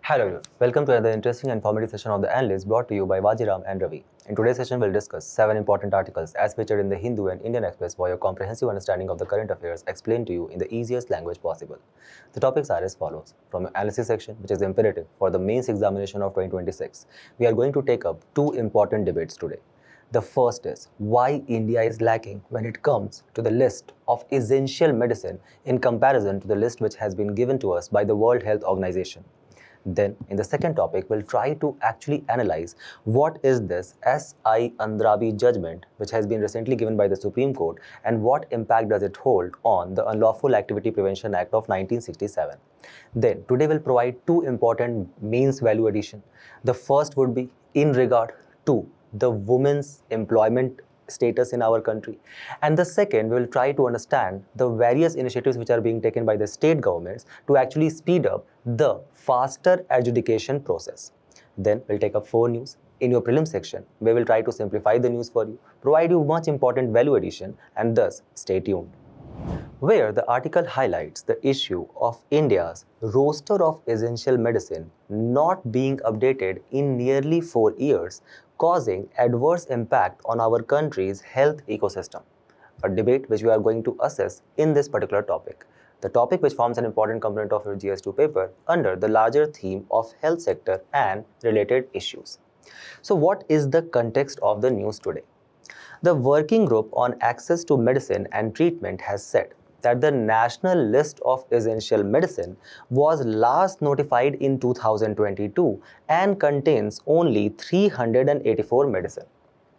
Hello everyone, welcome to another interesting and informative session of the Analyst brought to you by Vajiram and Ravi. In today's session, we'll discuss 7 important articles as featured in the Hindu and Indian Express for your comprehensive understanding of the current affairs explained to you in the easiest language possible. The topics are as follows. From your analysis section, which is imperative for the mains examination of 2026, we are going to take up two important debates today. The first is why India is lacking when it comes to the list of essential medicine in comparison to the list which has been given to us by the World Health Organization. Then, in the second topic, we'll try to actually analyze what is this S.I. Andrabi judgment, which has been recently given by the Supreme Court, and what impact does it hold on the Unlawful Activity Prevention Act of 1967. Then, today we'll provide two important means value addition. The first would be in regard to the women's employment status in our country, and the second we will try to understand the various initiatives which are being taken by the state governments to actually speed up the faster adjudication process. Then we'll take up 4 news. In your prelim section, we will try to simplify the news for you, provide you much important value addition, and thus stay tuned. Where the article highlights the issue of India's roster of essential medicine not being updated in nearly 4 years, causing adverse impact on our country's health ecosystem. A debate which we are going to assess in this particular topic. The topic which forms an important component of your GS2 paper under the larger theme of health sector and related issues. So what is the context of the news today? The Working Group on Access to Medicine and Treatment has said that the national list of essential medicine was last notified in 2022 and contains only 384 medicine.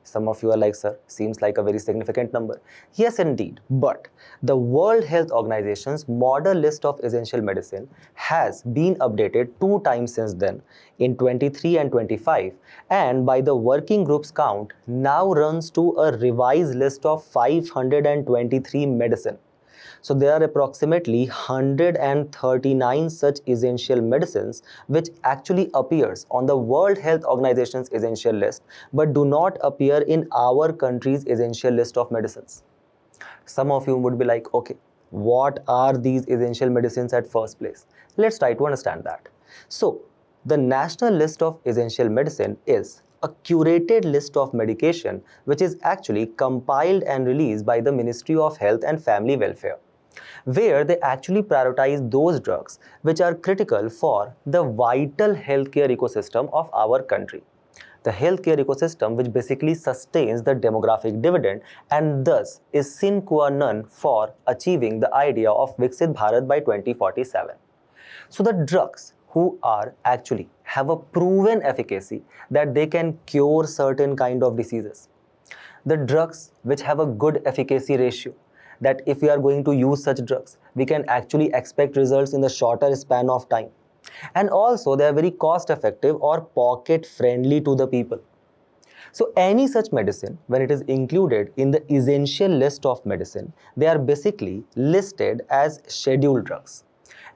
Some of you are like, sir, seems like a very significant number. Yes, indeed. But the World Health Organization's model list of essential medicine has been updated 2 times since then, in 23 and 25, and by the working group's count, now runs to a revised list of 523 medicine. So there are approximately 139 such essential medicines which actually appears on the World Health Organization's essential list but do not appear in our country's essential list of medicines. Some of you would be like, okay, what are these essential medicines at first place? Let's try to understand that. So the national list of essential medicine is a curated list of medication which is actually compiled and released by the Ministry of Health and Family Welfare, where they actually prioritize those drugs which are critical for the vital healthcare ecosystem of our country. The healthcare ecosystem which basically sustains the demographic dividend and thus is sine qua non for achieving the idea of Viksit Bharat by 2047. So the drugs who are actually have a proven efficacy that they can cure certain kind of diseases. The drugs which have a good efficacy ratio, that if we are going to use such drugs, we can actually expect results in the shorter span of time. And also they are very cost effective or pocket friendly to the people. So any such medicine, when it is included in the essential list of medicine, they are basically listed as scheduled drugs.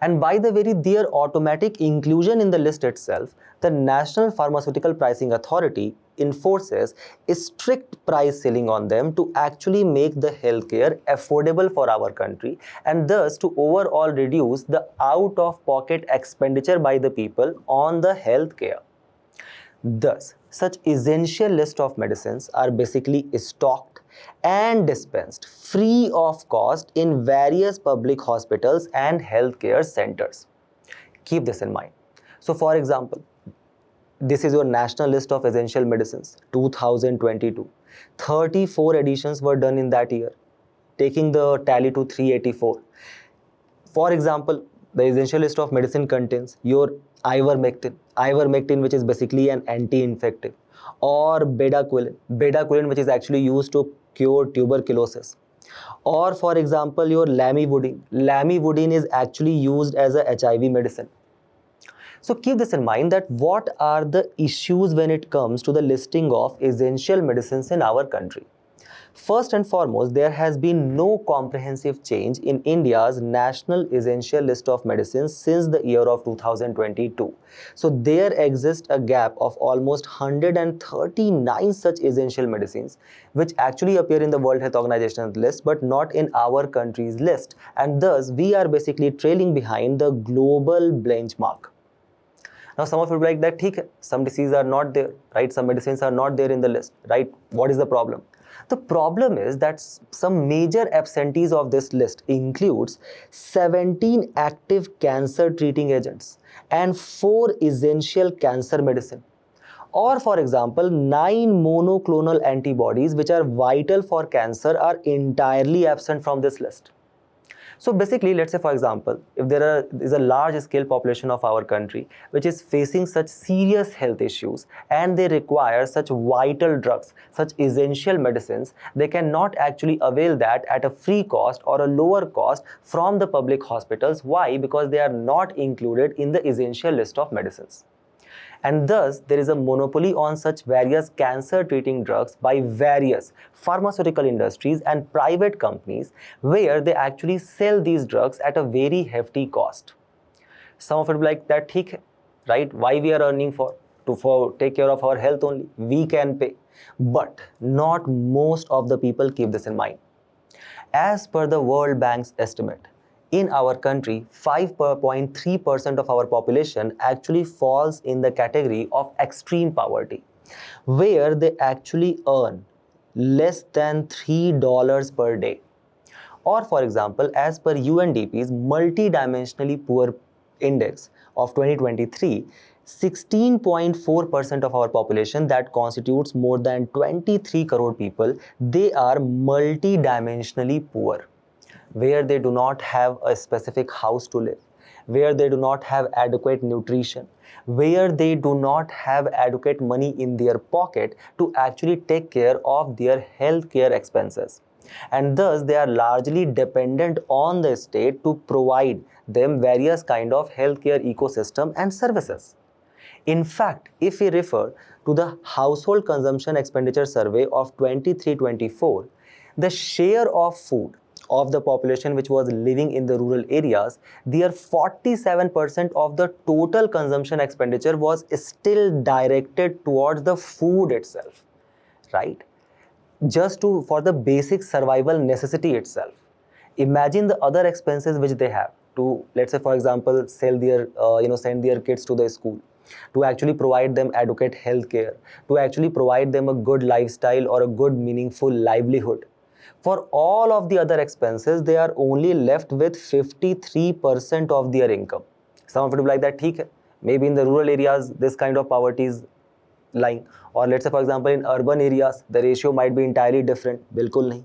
And by the very their automatic inclusion in the list itself, the National Pharmaceutical Pricing Authority enforces a strict price ceiling on them to actually make the healthcare affordable for our country and thus to overall reduce the out-of-pocket expenditure by the people on the healthcare. Thus, such essential list of medicines are basically stocked and dispensed free of cost in various public hospitals and healthcare centers. Keep this in mind. So, for example, this is your national list of essential medicines, 2022. 34 editions were done in that year, taking the tally to 384. For example, the essential list of medicine contains your ivermectin, which is basically an anti-infective, or bedaquiline, which is actually used to cure tuberculosis. Or for example, your lamivudine is actually used as a HIV medicine. So keep this in mind that what are the issues when it comes to the listing of essential medicines in our country. First and foremost, there has been no comprehensive change in India's national essential list of medicines since the year of 2022. So there exists a gap of almost 139 such essential medicines which actually appear in the World Health Organization's list but not in our country's list, and thus we are basically trailing behind the global benchmark. Now some of you will be like that, theek hai, some diseases are not there, right? Some medicines are not there in the list, right? What is the problem? The problem is that some major absentees of this list includes 17 active cancer treating agents and 4 essential cancer medicine. Or for example, 9 monoclonal antibodies which are vital for cancer are entirely absent from this list. So basically, let's say for example, if there is a large scale population of our country which is facing such serious health issues and they require such vital drugs, such essential medicines, they cannot actually avail that at a free cost or a lower cost from the public hospitals. Why? Because they are not included in the essential list of medicines. And thus there is a monopoly on such various cancer treating drugs by various pharmaceutical industries and private companies, where they actually sell these drugs at a very hefty cost. Some of it will be like that, theek hai, right? Why we are earning for take care of our health only, we can pay. But not most of the people keep this in mind. As per the World Bank's estimate, in our country, 5.3% of our population actually falls in the category of extreme poverty, where they actually earn less than $3 per day. Or for example, as per UNDP's multidimensionally poor index of 2023, 16.4% of our population, that constitutes more than 23 crore people, they are multidimensionally poor, where they do not have a specific house to live, where they do not have adequate nutrition, where they do not have adequate money in their pocket to actually take care of their healthcare expenses. And thus they are largely dependent on the state to provide them various kind of healthcare ecosystem and services. In fact, if we refer to the household consumption expenditure survey of 23-24, the share of food of the population which was living in the rural areas, their 47% of the total consumption expenditure was still directed towards the food itself, right? Just for the basic survival necessity itself. Imagine the other expenses which they have to, let's say for example, send their kids to the school, to actually provide them adequate health care, to actually provide them a good lifestyle or a good meaningful livelihood. For all of the other expenses, they are only left with 53% of their income. Some of it will be like that, theek hai, maybe in the rural areas this kind of poverty is lying, or let's say for example in urban areas the ratio might be entirely different. Bilkul nahi.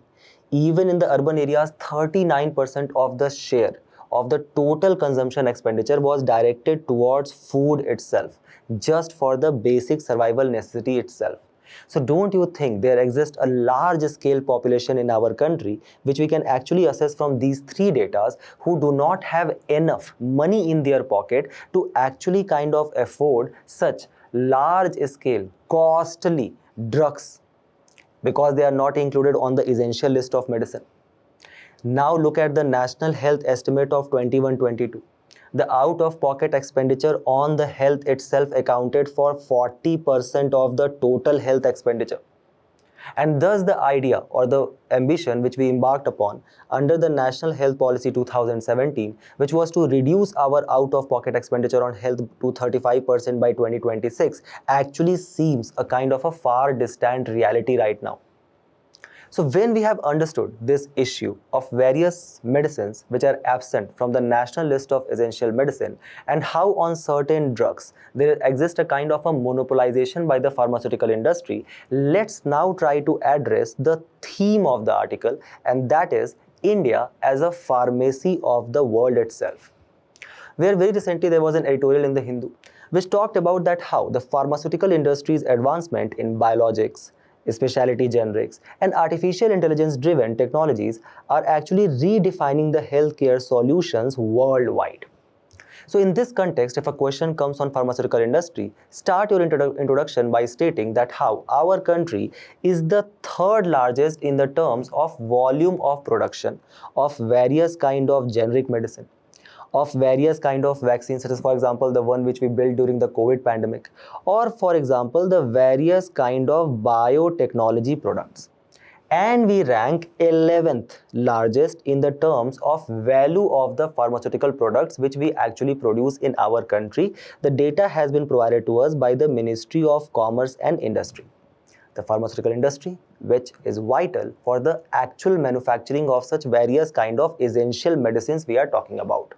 Even in the urban areas, 39% of the share of the total consumption expenditure was directed towards food itself, just for the basic survival necessity itself. So don't you think there exists a large scale population in our country which we can actually assess from these three datas, who do not have enough money in their pocket to actually kind of afford such large scale costly drugs, because they are not included on the essential list of medicine. Now look at the National Health Estimate of 21-22. The out-of-pocket expenditure on the health itself accounted for 40% of the total health expenditure. And thus the idea or the ambition which we embarked upon under the National Health Policy 2017, which was to reduce our out-of-pocket expenditure on health to 35% by 2026, actually seems a kind of a far distant reality right now. So when we have understood this issue of various medicines which are absent from the national list of essential medicine, and how on certain drugs there exists a kind of a monopolization by the pharmaceutical industry, let's now try to address the theme of the article, and that is India as a pharmacy of the world itself. Where very recently there was an editorial in the Hindu which talked about that how the pharmaceutical industry's advancement in biologics, specialty generics, and artificial intelligence driven technologies are actually redefining the healthcare solutions worldwide. So in this context, if a question comes on pharmaceutical industry, start your introduction by stating that how our country is the third largest in the terms of volume of production of various kind of generic medicine, of various kind of vaccines, such as for example the one which we built during the COVID pandemic, or for example the various kind of biotechnology products. and we rank 11th largest in the terms of value of the pharmaceutical products which we actually produce in our country. The data has been provided to us by the Ministry of Commerce and Industry. The pharmaceutical industry, which is vital for the actual manufacturing of such various kind of essential medicines we are talking about.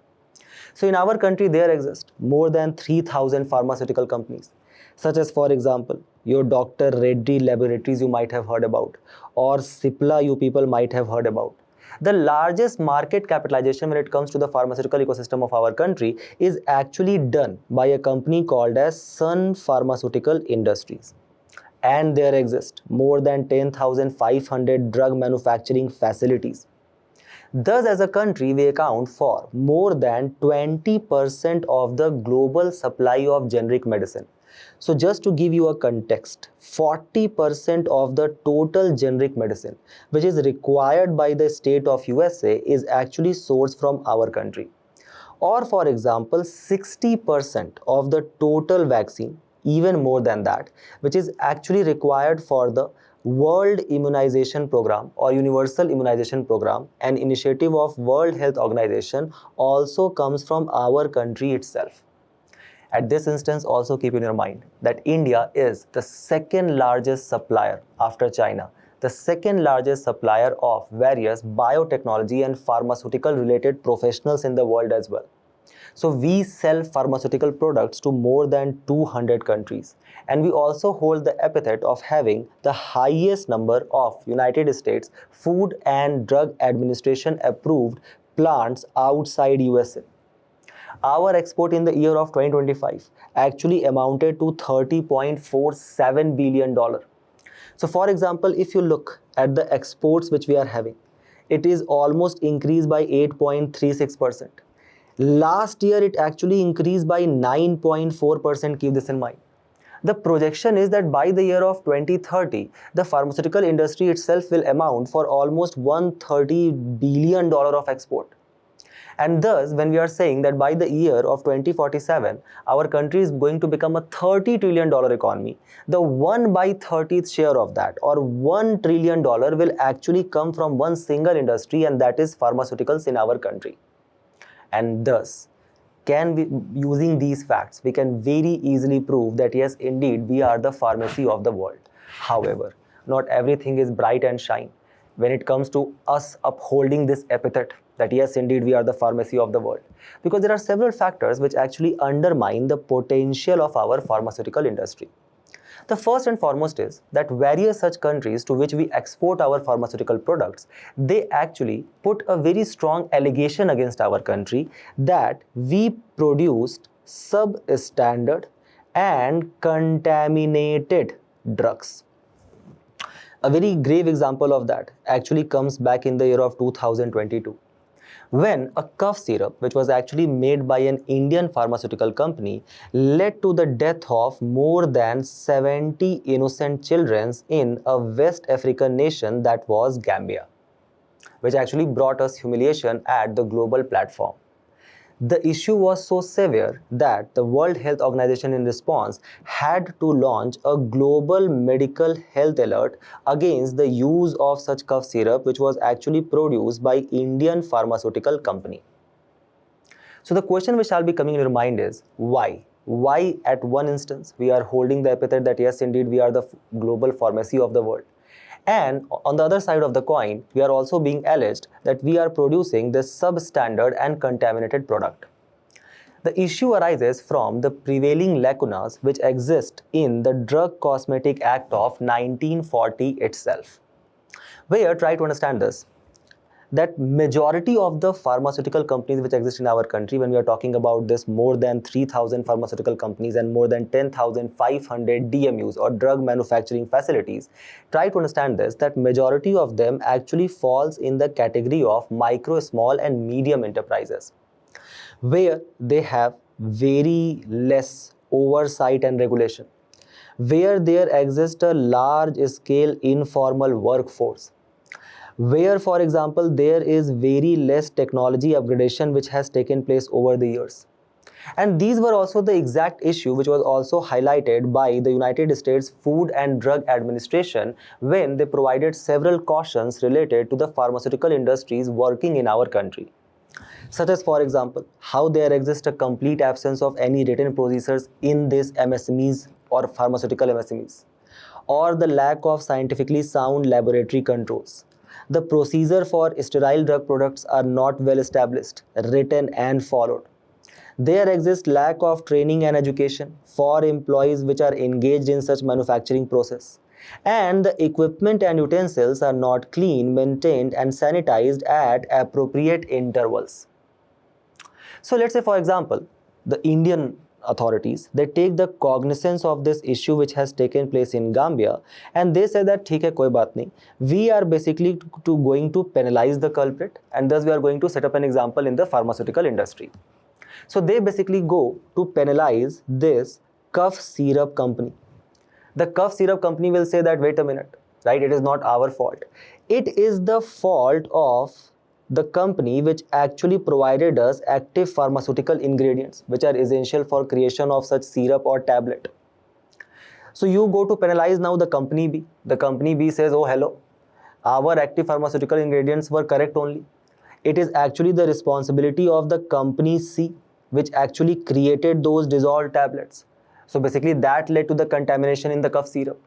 So in our country, there exist more than 3,000 pharmaceutical companies, such as, for example, your Dr. Reddy Laboratories you might have heard about, or Cipla you people might have heard about. The largest market capitalization when it comes to the pharmaceutical ecosystem of our country is actually done by a company called as Sun Pharmaceutical Industries. And there exist more than 10,500 drug manufacturing facilities. Thus, as a country, we account for more than 20% of the global supply of generic medicine. So just to give you a context, 40% of the total generic medicine which is required by the state of USA is actually sourced from our country. Or for example, 60% of the total vaccine, even more than that, which is actually required for the World Immunization Program or Universal Immunization Program, an initiative of World Health Organization, also comes from our country itself. At this instance, also keep in your mind that India is the second largest supplier after China, the second largest supplier of various biotechnology and pharmaceutical related professionals in the world as well. So we sell pharmaceutical products to more than 200 countries, and we also hold the epithet of having the highest number of United States Food and Drug Administration approved plants outside USA. Our export in the year of 2025 actually amounted to $30.47 billion. So for example, if you look at the exports which we are having, it is almost increased by 8.36%. Last year, it actually increased by 9.4%. Keep this in mind. The projection is that by the year of 2030, the pharmaceutical industry itself will amount for almost $130 billion of export. And thus, when we are saying that by the year of 2047, our country is going to become a $30 trillion economy, the 1 by 30th share of that, or $1 trillion, will actually come from one single industry, and that is pharmaceuticals in our country. And thus, using these facts, we can very easily prove that yes, indeed, we are the pharmacy of the world. However, not everything is bright and shine when it comes to us upholding this epithet that yes, indeed, we are the pharmacy of the world. Because there are several factors which actually undermine the potential of our pharmaceutical industry. The first and foremost is that various such countries to which we export our pharmaceutical products, they actually put a very strong allegation against our country that we produced substandard and contaminated drugs. A very grave example of that actually comes back in the year of 2022. When a cough syrup, which was actually made by an Indian pharmaceutical company, led to the death of more than 70 innocent children in a West African nation, that was Gambia, which actually brought us humiliation at the global platform. The issue was so severe that the World Health Organization in response had to launch a global medical health alert against the use of such cough syrup, which was actually produced by Indian pharmaceutical company. So the question which shall be coming in your mind is why? Why at one instance we are holding the epithet that yes, indeed, we are the global pharmacy of the world. And on the other side of the coin, we are also being alleged that we are producing this substandard and contaminated product. The issue arises from the prevailing lacunas which exist in the Drug Cosmetic Act of 1940 itself. Where, try to understand this, that majority of the pharmaceutical companies which exist in our country, when we are talking about this more than 3,000 pharmaceutical companies and more than 10,500 DMUs or drug manufacturing facilities, try to understand this, that majority of them actually falls in the category of micro, small and medium enterprises, where they have very less oversight and regulation, where there exists a large scale informal workforce, where, for example, there is very less technology upgradation which has taken place over the years. And these were also the exact issue which was also highlighted by the United States Food and Drug Administration when they provided several cautions related to the pharmaceutical industries working in our country. Such as, for example, how there exists a complete absence of any written procedures in these MSMEs or pharmaceutical MSMEs, or the lack of scientifically sound laboratory controls. The procedure for sterile drug products are not well established, written and followed. There exists lack of training and education for employees which are engaged in such manufacturing process. And the equipment and utensils are not clean, maintained and sanitized at appropriate intervals. So let's say, for example, the Indian authorities, they take the cognizance of this issue which has taken place in Gambia, and they say that theek hai, koi baat nahi. We are basically going to penalize the culprit, and thus we are going to set up an example in the pharmaceutical industry. So they basically go to penalize this cough syrup company. The cough syrup company will say that, wait a minute, right? It is not our fault. It is the fault of the company which actually provided us active pharmaceutical ingredients which are essential for creation of such syrup or tablet. So you go to penalize now the company B. The company B says, oh hello, our active pharmaceutical ingredients were correct only. It is actually the responsibility of the company C which actually created those dissolved tablets. So basically that led to the contamination in the cough syrup.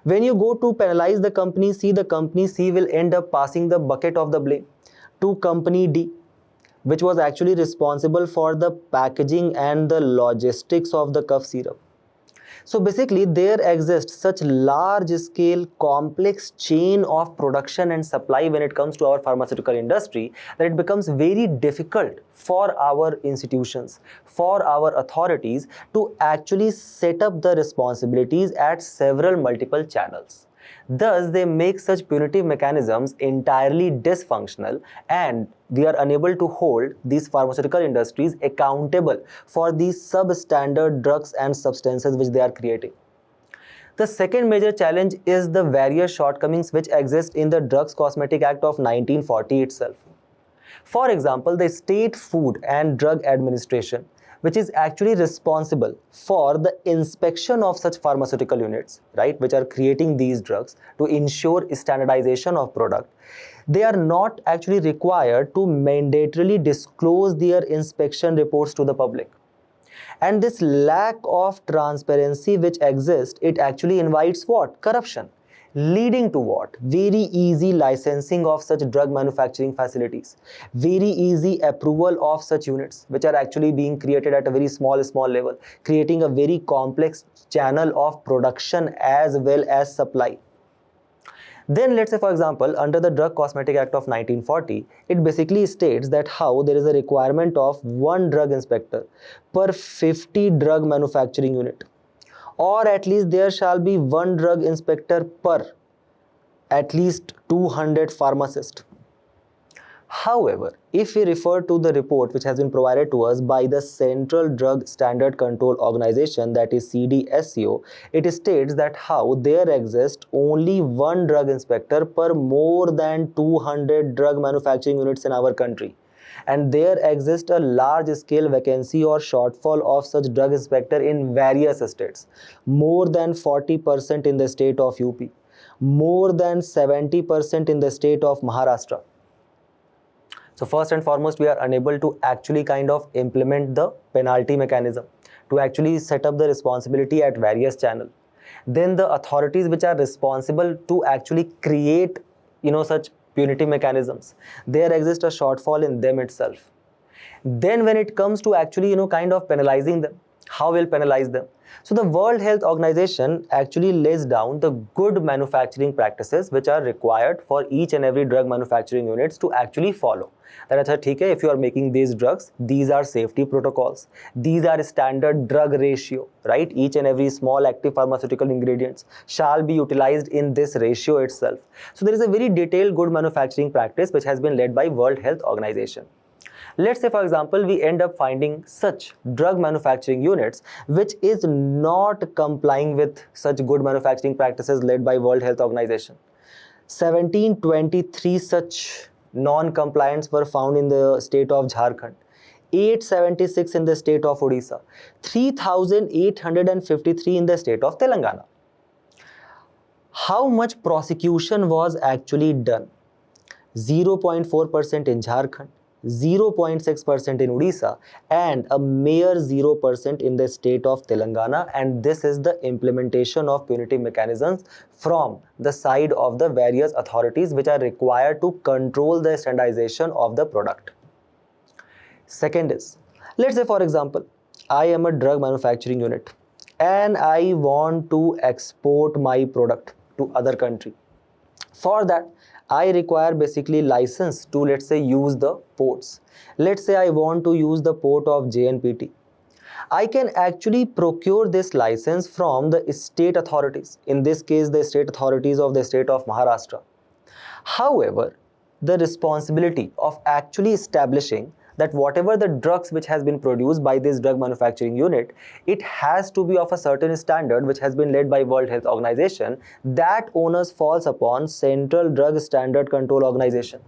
When you go to penalize the company C will end up passing the bucket of the blame to company D, which was actually responsible for the packaging and the logistics of the cough syrup. So basically there exists such large scale complex chain of production and supply when it comes to our pharmaceutical industry that it becomes very difficult for our institutions, for our authorities to actually set up the responsibilities at several multiple channels. Thus, they make such punitive mechanisms entirely dysfunctional, and we are unable to hold these pharmaceutical industries accountable for these substandard drugs and substances which they are creating. The second major challenge is the various shortcomings which exist in the Drugs Cosmetic Act of 1940 itself. For example, the State Food and Drug Administration, which is actually responsible for the inspection of such pharmaceutical units, right, which are creating these drugs to ensure standardization of product. They are not actually required to mandatorily disclose their inspection reports to the public. And this lack of transparency which exists, it actually invites what? Corruption. Leading to what? Very easy licensing of such drug manufacturing facilities, very easy approval of such units which are actually being created at a very small level, creating a very complex channel of production as well as supply. Then let's say, for example, under the Drug Cosmetic Act of 1940, it basically states that how there is a requirement of one drug inspector per 50 drug manufacturing unit, or at least there shall be one drug inspector per at least 200 pharmacists. However, if we refer to the report which has been provided to us by the Central Drug Standard Control Organization, that is CDSCO, it states that how there exists only one drug inspector per more than 200 drug manufacturing units in our country. And there exists a large scale vacancy or shortfall of such drug inspector in various states. More than 40% in the state of UP, more than 70% in the state of Maharashtra. So first and foremost, we are unable to actually kind of implement the penalty mechanism to actually set up the responsibility at various channels. Then the authorities which are responsible to actually create, such punitive mechanisms, there exists a shortfall in them itself. Then when it comes to actually, kind of penalizing them, how will penalize them? So the World Health Organization actually lays down the good manufacturing practices which are required for each and every drug manufacturing units to actually follow. That is, if you are making these drugs, these are safety protocols, these are standard drug ratio, right? Each and every small active pharmaceutical ingredients shall be utilized in this ratio itself. So there is a very detailed good manufacturing practice which has been led by World Health Organization. Let's say, for example, we end up finding such drug manufacturing units which is not complying with such good manufacturing practices led by World Health Organization. 1723 such non-compliants were found in the state of Jharkhand. 876 in the state of Odisha, 3,853 in the state of Telangana. How much prosecution was actually done? 0.4% in Jharkhand, 0.6% in Odisha, and a mere 0% in the state of Telangana. And this is the implementation of punitive mechanisms from the side of the various authorities which are required to control the standardization of the product. Second is, let's say for example, I am a drug manufacturing unit and I want to export my product to other country. For that, I require basically license to, let's say, use the ports. Let's say I want to use the port of JNPT. I can actually procure this license from the state authorities, in this case the state authorities of the state of Maharashtra. However, the responsibility of actually establishing that whatever the drugs which has been produced by this drug manufacturing unit, it has to be of a certain standard which has been led by World Health Organization. That onus falls upon Central Drug Standard Control Organization.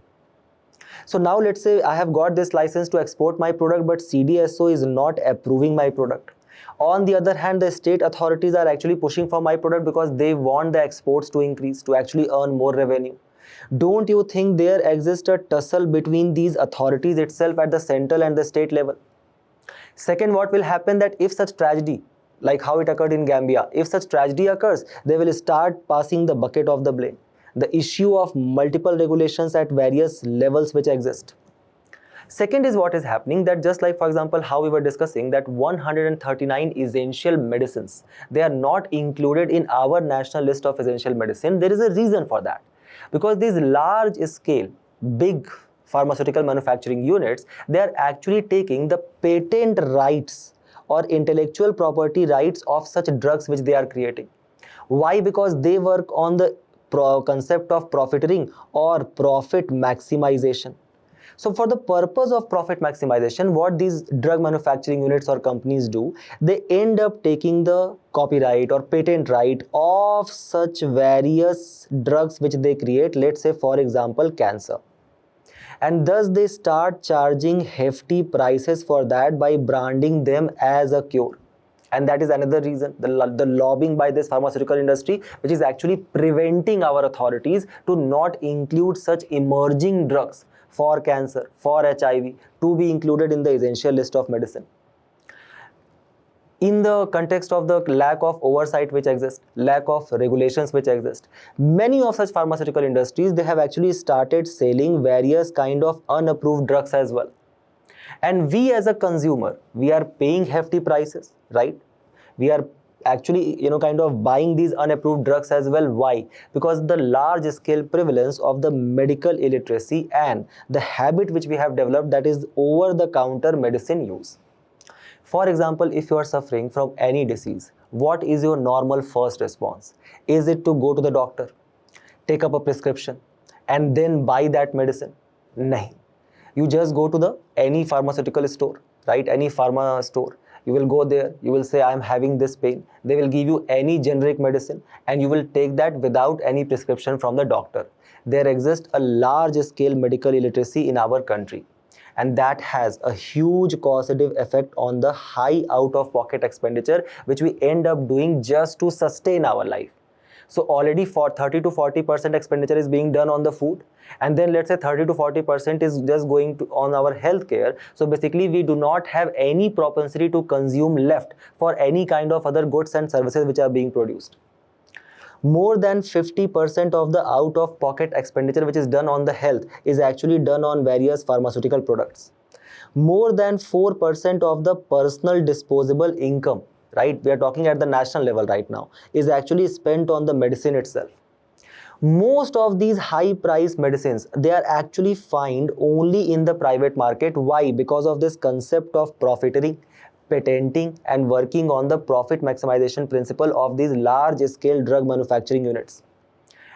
So now let's say I have got this license to export my product, but CDSO is not approving my product. On the other hand, the state authorities are actually pushing for my product because they want the exports to increase, to actually earn more revenue. Don't you think there exists a tussle between these authorities itself at the central and the state level? Second, what will happen that if such tragedy, like how it occurred in Gambia, if such tragedy occurs, they will start passing the bucket of the blame. The issue of multiple regulations at various levels which exist. Second is what is happening that just like for example how we were discussing that 139 essential medicines, they are not included in our national list of essential medicine. There is a reason for that. Because these large scale, big pharmaceutical manufacturing units, they are actually taking the patent rights or intellectual property rights of such drugs which they are creating. Why? Because they work on the concept of profiteering or profit maximization. So for the purpose of profit maximization, what these drug manufacturing units or companies do, they end up taking the copyright or patent right of such various drugs which they create, let's say for example cancer. And thus they start charging hefty prices for that by branding them as a cure. And that is another reason, the lobbying by this pharmaceutical industry, which is actually preventing our authorities to not include such emerging drugs for cancer, for HIV, to be included in the essential list of medicine. In the context of the lack of oversight which exists, lack of regulations which exist, many of such pharmaceutical industries, they have actually started selling various kind of unapproved drugs as well. And we as a consumer, we are paying hefty prices, right? We are actually kind of buying these unapproved drugs as well. Why? Because the large scale prevalence of the medical illiteracy and the habit which we have developed, that is over the counter medicine use. For example, if you are suffering from any disease, what is your normal first response? Is it to go to the doctor, take up a prescription and then buy that medicine? No. You just go to any pharmaceutical store, right? Any pharma store. You will go there, you will say I am having this pain. They will give you any generic medicine and you will take that without any prescription from the doctor. There exists a large scale medical illiteracy in our country. And that has a huge causative effect on the high out-of-pocket expenditure which we end up doing just to sustain our life. So already for 30 to 40% expenditure is being done on the food, and then let's say 30 to 40% is just going to on our healthcare. So basically we do not have any propensity to consume left for any kind of other goods and services which are being produced. More than 50% of the out-of-pocket expenditure which is done on the health is actually done on various pharmaceutical products. More than 4% of the personal disposable income, right, we are talking at the national level right now, is actually spent on the medicine itself. Most of these high price medicines, they are actually found only in the private market. Why? Because of this concept of profiteering, patenting and working on the profit maximization principle of these large scale drug manufacturing units.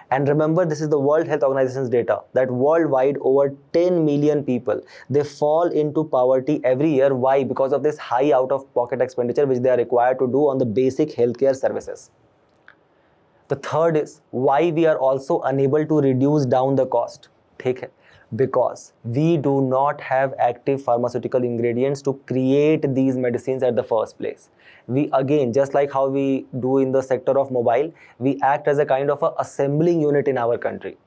And remember, this is the World Health Organization's data that worldwide over 10 million people, they fall into poverty every year. Why? Because of this high out-of-pocket expenditure which they are required to do on the basic healthcare services. The third is why we are also unable to reduce down the cost. Because we do not have active pharmaceutical ingredients to create these medicines at the first place. We again, just like how we do in the sector of mobile, we act as a kind of a assembling unit in our country.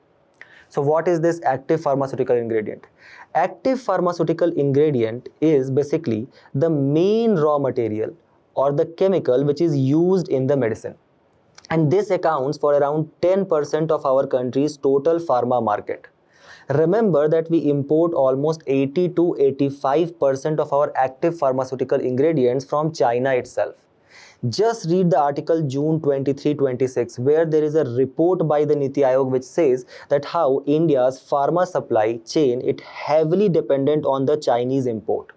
So what is this active pharmaceutical ingredient? Active pharmaceutical ingredient is basically the main raw material or the chemical which is used in the medicine. And this accounts for around 10% of our country's total pharma market. Remember that we import almost 80 to 85% of our active pharmaceutical ingredients from China itself. Just read the article June 23-26 where there is a report by the NITI Aayog which says that how India's pharma supply chain is heavily dependent on the Chinese import.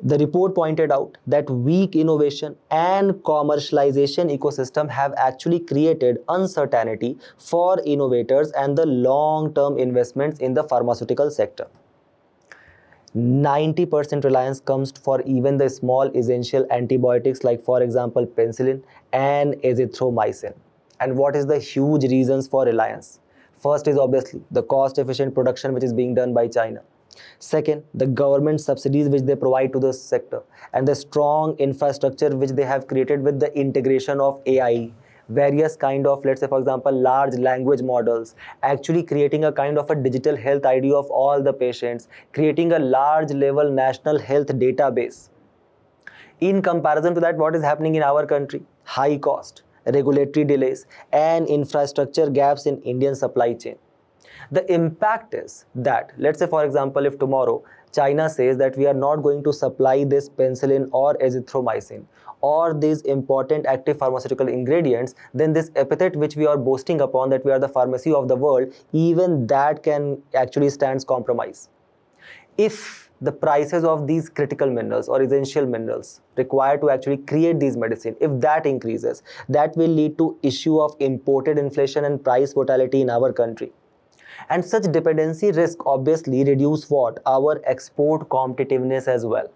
The report pointed out that weak innovation and commercialization ecosystem have actually created uncertainty for innovators and the long-term investments in the pharmaceutical sector. 90% reliance comes for even the small essential antibiotics like for example penicillin and azithromycin. And what is the huge reasons for reliance? First is obviously the cost efficient production which is being done by China. Second, the government subsidies which they provide to the sector and the strong infrastructure which they have created with the integration of AI, various kind of, let's say for example, large language models, actually creating a kind of a digital health ID of all the patients, creating a large level national health database. In comparison to that, what is happening in our country? High cost, regulatory delays and infrastructure gaps in Indian supply chain. The impact is that, let's say for example, if tomorrow China says that we are not going to supply this penicillin or azithromycin or these important active pharmaceutical ingredients, then this epithet which we are boasting upon that we are the pharmacy of the world, even that can actually stands compromise. If the prices of these critical minerals or essential minerals required to actually create these medicine, if that increases, that will lead to issue of imported inflation and price volatility in our country. And such dependency risk obviously reduce what? Our export competitiveness as well.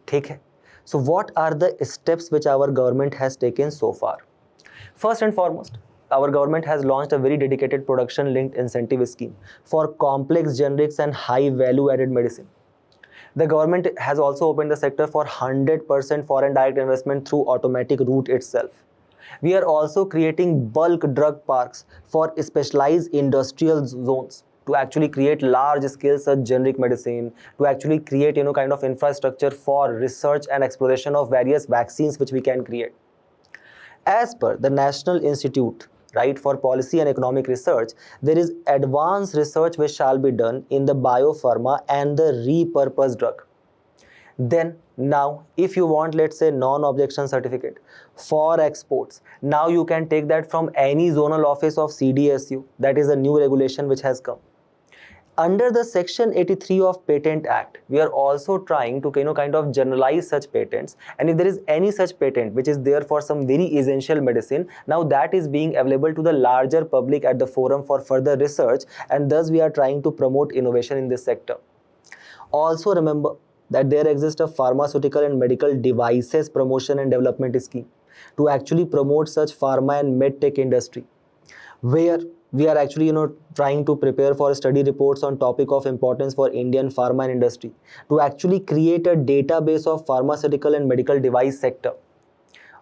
Okay. So what are the steps which our government has taken so far? First and foremost, our government has launched a very dedicated production linked incentive scheme for complex generics and high value added medicine. The government has also opened the sector for 100% foreign direct investment through automatic route itself. We are also creating bulk drug parks for specialized industrial zones to actually create large scale such generic medicine, to actually create kind of infrastructure for research and exploration of various vaccines which we can create. As per the National Institute, right, for Policy and Economic Research, there is advanced research which shall be done in the biopharma and the repurposed drug. Then now if you want, let's say, non-objection certificate for exports, now you can take that from any zonal office of CDSU. That is a new regulation which has come. Under the Section 83 of Patent Act, we are also trying to kind of generalize such patents, and if there is any such patent which is there for some very essential medicine, now that is being available to the larger public at the forum for further research, and thus we are trying to promote innovation in this sector. Also remember that there exists a pharmaceutical and medical devices promotion and development scheme to actually promote such pharma and medtech industry, where we are actually trying to prepare for study reports on topic of importance for Indian pharma and industry, to actually create a database of pharmaceutical and medical device sector.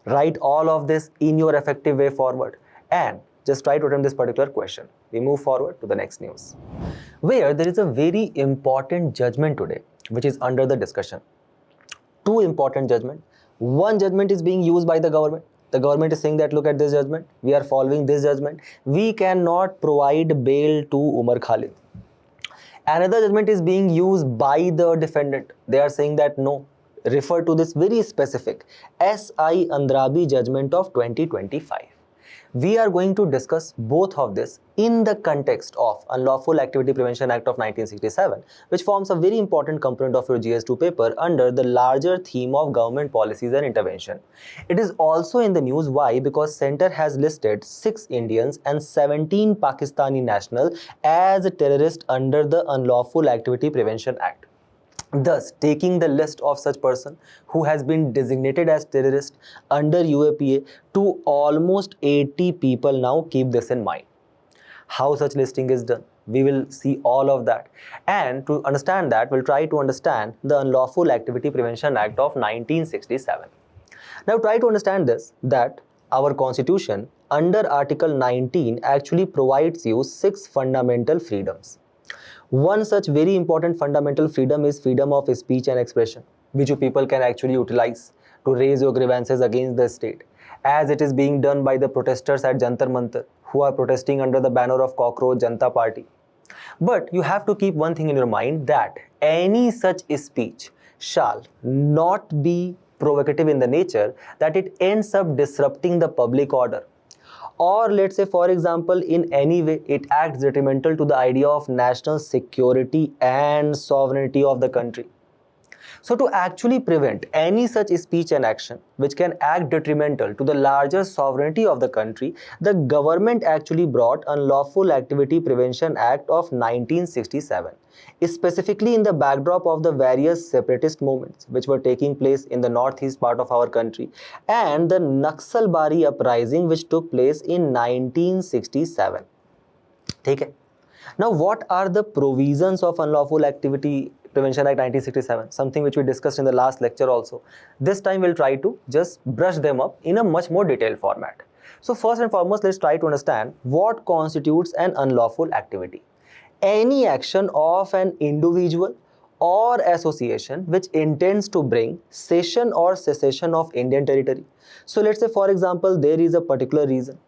Write all of this in your effective way forward and just try to attempt this particular question. We move forward to the next news, where there is a very important judgment today which is under the discussion. Two important judgments. One judgment is being used by the government. The government is saying that look at this judgment, we are following this judgment, we cannot provide bail to Umar Khalid. Another judgment is being used by the defendant. They are saying that no, refer to this very specific SI Andrabi judgment of 2025. We are going to discuss both of this in the context of Unlawful Activity Prevention Act of 1967, which forms a very important component of your GS2 paper under the larger theme of government policies and intervention. It is also in the news. Why? Because Center has listed 6 Indians and 17 Pakistani nationals as terrorists under the Unlawful Activity Prevention Act. Thus, taking the list of such person who has been designated as terrorist under UAPA to almost 80 people now. Keep this in mind. How such listing is done? We will see all of that. And to understand that, we'll try to understand the Unlawful Activity Prevention Act of 1967. Now try to understand this, that our constitution under Article 19 actually provides you 6 fundamental freedoms. One such very important fundamental freedom is freedom of speech and expression, which you people can actually utilize to raise your grievances against the state, as it is being done by the protesters at Jantar Mantar who are protesting under the banner of Cockroach Janta Party. But you have to keep one thing in your mind, that any such speech shall not be provocative in the nature that it ends up disrupting the public order, or let's say for example in any way it acts detrimental to the idea of national security and sovereignty of the country. So to actually prevent any such speech and action which can act detrimental to the larger sovereignty of the country, the government actually brought Unlawful Activity Prevention Act of 1967, specifically in the backdrop of the various separatist movements which were taking place in the northeast part of our country and the Naxalbari uprising which took place in 1967. Okay. Now, what are the provisions of Unlawful Activity Prevention Act 1967? Something which we discussed in the last lecture also. This time we'll try to just brush them up in a much more detailed format. So first and foremost, let's try to understand what constitutes an unlawful activity. Any action of an individual or association which intends to bring cession or secession of Indian territory. So let's say for example, there is a particular reason.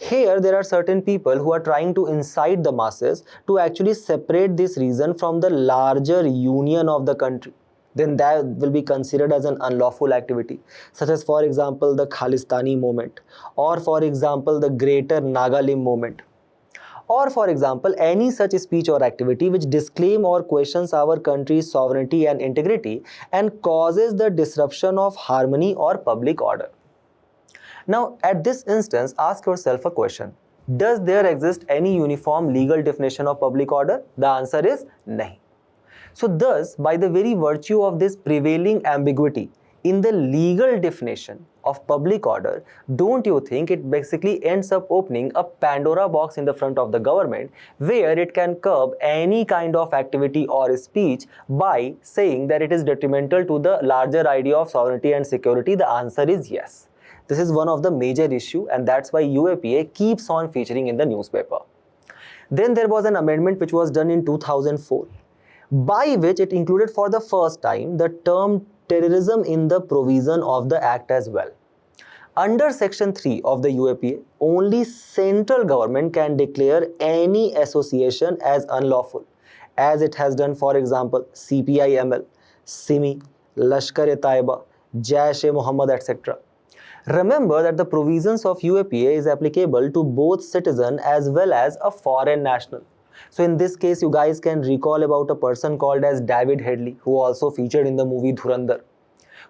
Here there are certain people who are trying to incite the masses to actually separate this region from the larger union of the country. Then that will be considered as an unlawful activity, such as for example the Khalistani movement, or for example the Greater Nagalim movement, or for example any such speech or activity which disclaim or questions our country's sovereignty and integrity and causes the disruption of harmony or public order. Now, at this instance, ask yourself a question. Does there exist any uniform legal definition of public order? The answer is nahi. So thus, by the very virtue of this prevailing ambiguity in the legal definition of public order, don't you think it basically ends up opening a Pandora box in the front of the government where it can curb any kind of activity or speech by saying that it is detrimental to the larger idea of sovereignty and security? The answer is yes. This is one of the major issue, and that's why UAPA keeps on featuring in the newspaper. Then there was an amendment which was done in 2004, by which it included for the first time the term terrorism in the provision of the act as well. Under section 3 of the UAPA, only central government can declare any association as unlawful, as it has done for example CPI-ML, SIMI, Lashkar-e-Taiba, Jaish-e-Mohammed, etc. Remember that the provisions of UAPA is applicable to both citizen as well as a foreign national. So in this case, you guys can recall about a person called as David Headley, who also featured in the movie Dhurandhar,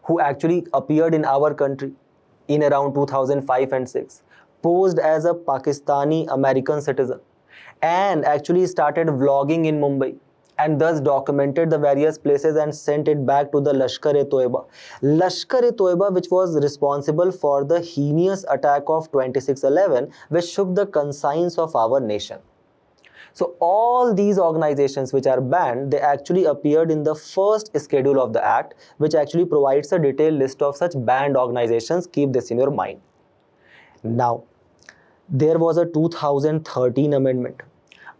who actually appeared in our country in around 2005 and 6, posed as a Pakistani American citizen, and actually started vlogging in Mumbai, and thus documented the various places and sent it back to the Lashkar-e-Toiba. Lashkar-e-Toiba, which was responsible for the heinous attack of 26/11, which shook the conscience of our nation. So all these organizations which are banned, they actually appeared in the first schedule of the act, which actually provides a detailed list of such banned organizations. Keep this in your mind. Now, there was a 2013 amendment,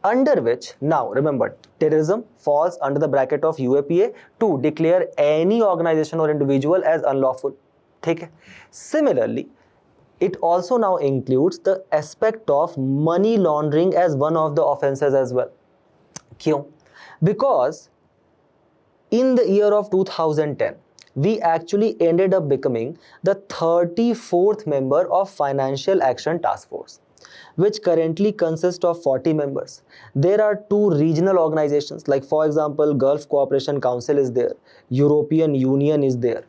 under which, now remember, terrorism falls under the bracket of UAPA to declare any organization or individual as unlawful. Okay? Similarly, it also now includes the aspect of money laundering as one of the offenses as well. Kyun? Because in the year of 2010, we actually ended up becoming the 34th member of Financial Action Task Force, which currently consists of 40 members. There are 2 regional organizations, like for example, Gulf Cooperation Council is there, European Union is there.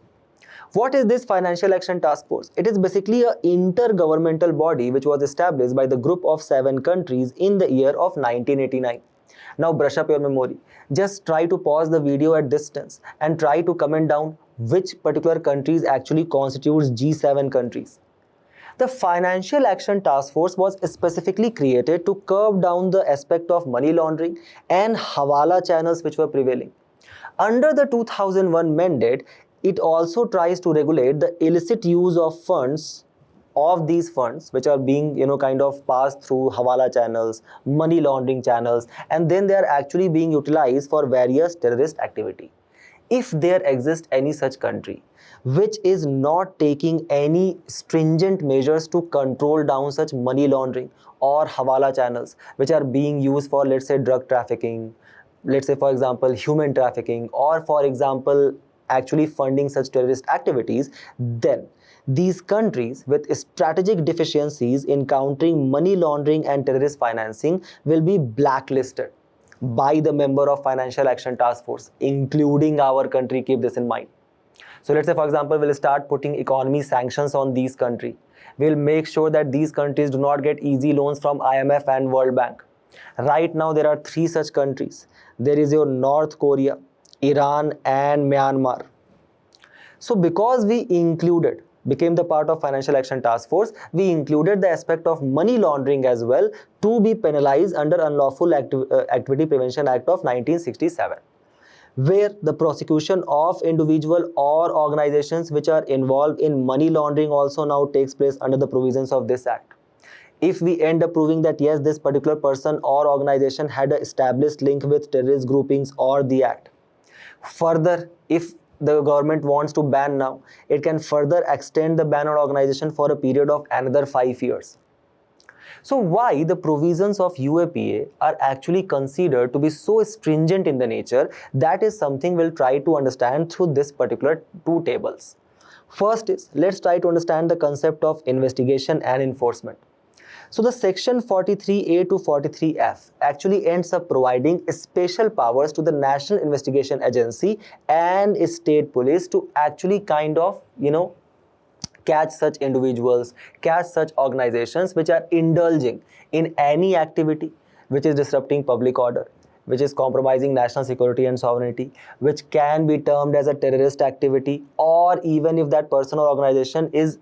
What is this Financial Action Task Force? It is basically an intergovernmental body which was established by the group of 7 countries in the year of 1989. Now brush up your memory. Just try to pause the video at distance and try to comment down which particular countries actually constitutes G7 countries. The Financial Action Task Force was specifically created to curb down the aspect of money laundering and hawala channels which were prevailing. Under the 2001 mandate, it also tries to regulate the illicit use of funds, of these funds which are being kind of passed through hawala channels, money laundering channels, and then they are actually being utilized for various terrorist activity. If there exists any such country which is not taking any stringent measures to control down such money laundering or hawala channels which are being used for, let's say, drug trafficking, let's say for example human trafficking, or for example actually funding such terrorist activities, then these countries with strategic deficiencies in countering money laundering and terrorist financing will be blacklisted by the member of Financial Action Task Force, including our country. Keep this in mind. So let's say for example we'll start putting economy sanctions on these countries. We'll make sure that these countries do not get easy loans from IMF and World Bank. Right now there are 3 such countries. There is your North Korea, Iran and Myanmar. So because we became the part of Financial Action Task Force, we included the aspect of money laundering as well to be penalized under Unlawful Activity Prevention Act of 1967, where the prosecution of individual or organizations which are involved in money laundering also now takes place under the provisions of this act. If we end up proving that yes, this particular person or organization had an established link with terrorist groupings or the act. Further, if the government wants to ban now, it can further extend the ban on organization for a period of another 5 years. So why the provisions of UAPA are actually considered to be so stringent in the nature, that is something we'll try to understand through this particular 2 tables. First is, let's try to understand the concept of investigation and enforcement. So the section 43A to 43F actually ends up providing special powers to the National Investigation Agency and state police to actually kind of, catch such individuals, catch such organizations which are indulging in any activity which is disrupting public order, which is compromising national security and sovereignty, which can be termed as a terrorist activity, or even if that person or organization is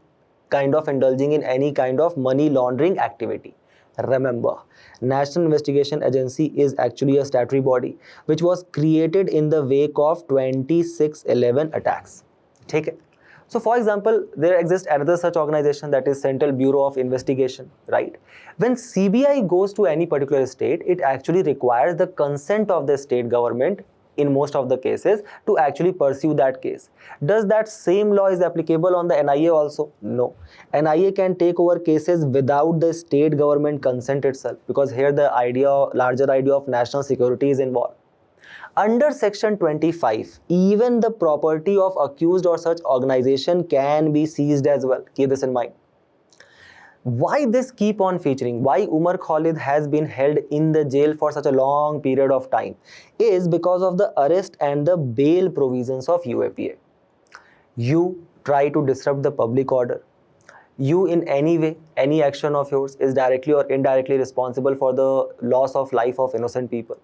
kind of indulging in any kind of money laundering activity. Remember, National Investigation Agency is actually a statutory body which was created in the wake of 26/11 attacks. Take it. So for example, there exists another such organization, that is Central Bureau of Investigation, right? When CBI goes to any particular state, it actually requires the consent of the state government in most of the cases to actually pursue that case. Does that same law is applicable on the NIA also? No. NIA can take over cases without the state government consent itself, because here the larger idea of national security is involved. Under section 25, even the property of accused or such organization can be seized as well. Keep this in mind. Why this keep on featuring, why Umar Khalid has been held in the jail for such a long period of time, is because of the arrest and the bail provisions of UAPA. You try to disrupt the public order. You in any way, any action of yours is directly or indirectly responsible for the loss of life of innocent people.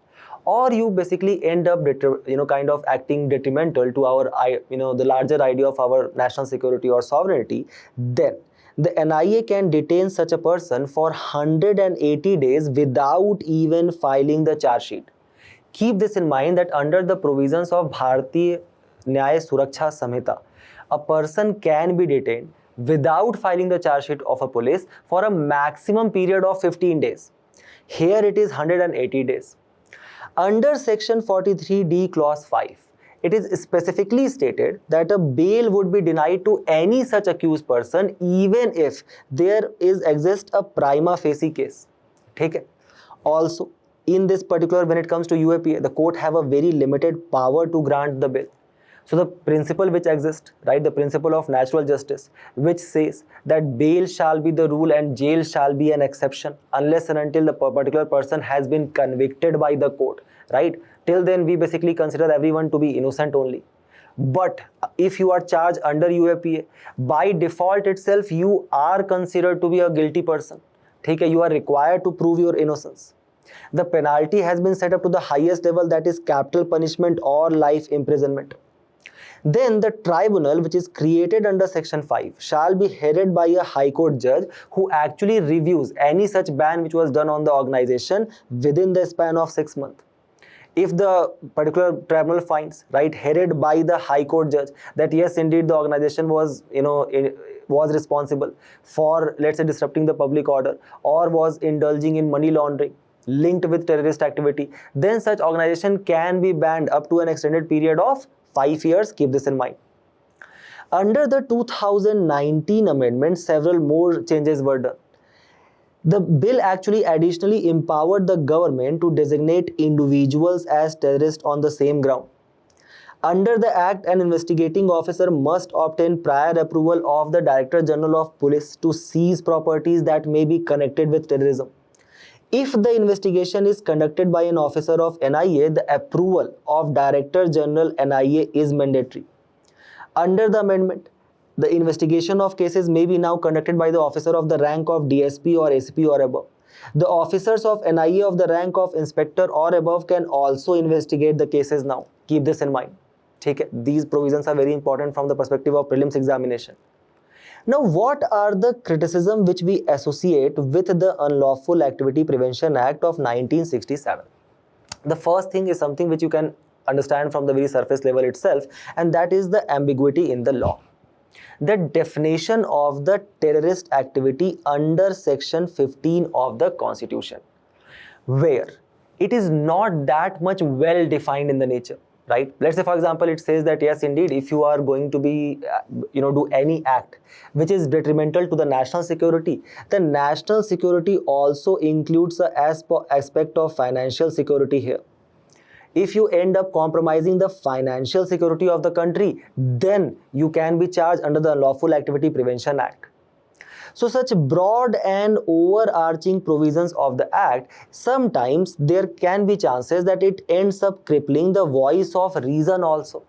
Or you basically end up kind of acting detrimental to our the larger idea of our national security or sovereignty, then the NIA can detain such a person for 180 days without even filing the charge sheet. Keep this in mind that under the provisions of Bharatiya Nyaya Suraksha Samhita, a person can be detained without filing the charge sheet of a police for a maximum period of 15 days. Here it is 180 days. Under section 43D clause 5, it is specifically stated that a bail would be denied to any such accused person even if there exists a prima facie case. Take it. Also, in this particular, when it comes to UAPA, the court have a very limited power to grant the bail. So the principle which exists, right, the principle of natural justice, which says that bail shall be the rule and jail shall be an exception unless and until the particular person has been convicted by the court, right? Till then, we basically consider everyone to be innocent only. But if you are charged under UAPA, by default itself, you are considered to be a guilty person. Okay, you are required to prove your innocence. The penalty has been set up to the highest level, that is capital punishment or life imprisonment. Then the tribunal, which is created under section 5, shall be headed by a high court judge who actually reviews any such ban which was done on the organization within the span of 6 months. If the particular tribunal finds, right, headed by the high court judge, that yes, indeed the organization was, was responsible for, let's say, disrupting the public order or was indulging in money laundering linked with terrorist activity, then such organization can be banned up to an extended period of 5 years. Keep this in mind. Under the 2019 amendment, several more changes were done. The bill actually additionally empowered the government to designate individuals as terrorists on the same ground. Under the Act, an investigating officer must obtain prior approval of the Director General of Police to seize properties that may be connected with terrorism. If the investigation is conducted by an officer of NIA, the approval of Director General NIA is mandatory. Under the amendment, the investigation of cases may be now conducted by the officer of the rank of DSP or ACP or above. The officers of NIA of the rank of inspector or above can also investigate the cases now. Keep this in mind. Okay? These provisions are very important from the perspective of prelims examination. Now, what are the criticism which we associate with the Unlawful Activity Prevention Act of 1967? The first thing is something which you can understand from the very surface level itself, and that is the ambiguity in the law. The definition of the terrorist activity under section 15 of the Constitution, where it is not that much well defined in the nature, right? Let's say, for example, it says that yes, indeed, if you are going to be, do any act which is detrimental to the national security, the national security also includes the aspect of financial security here. If you end up compromising the financial security of the country, then you can be charged under the Unlawful Activity Prevention Act. So such broad and overarching provisions of the Act, sometimes there can be chances that it ends up crippling the voice of reason also.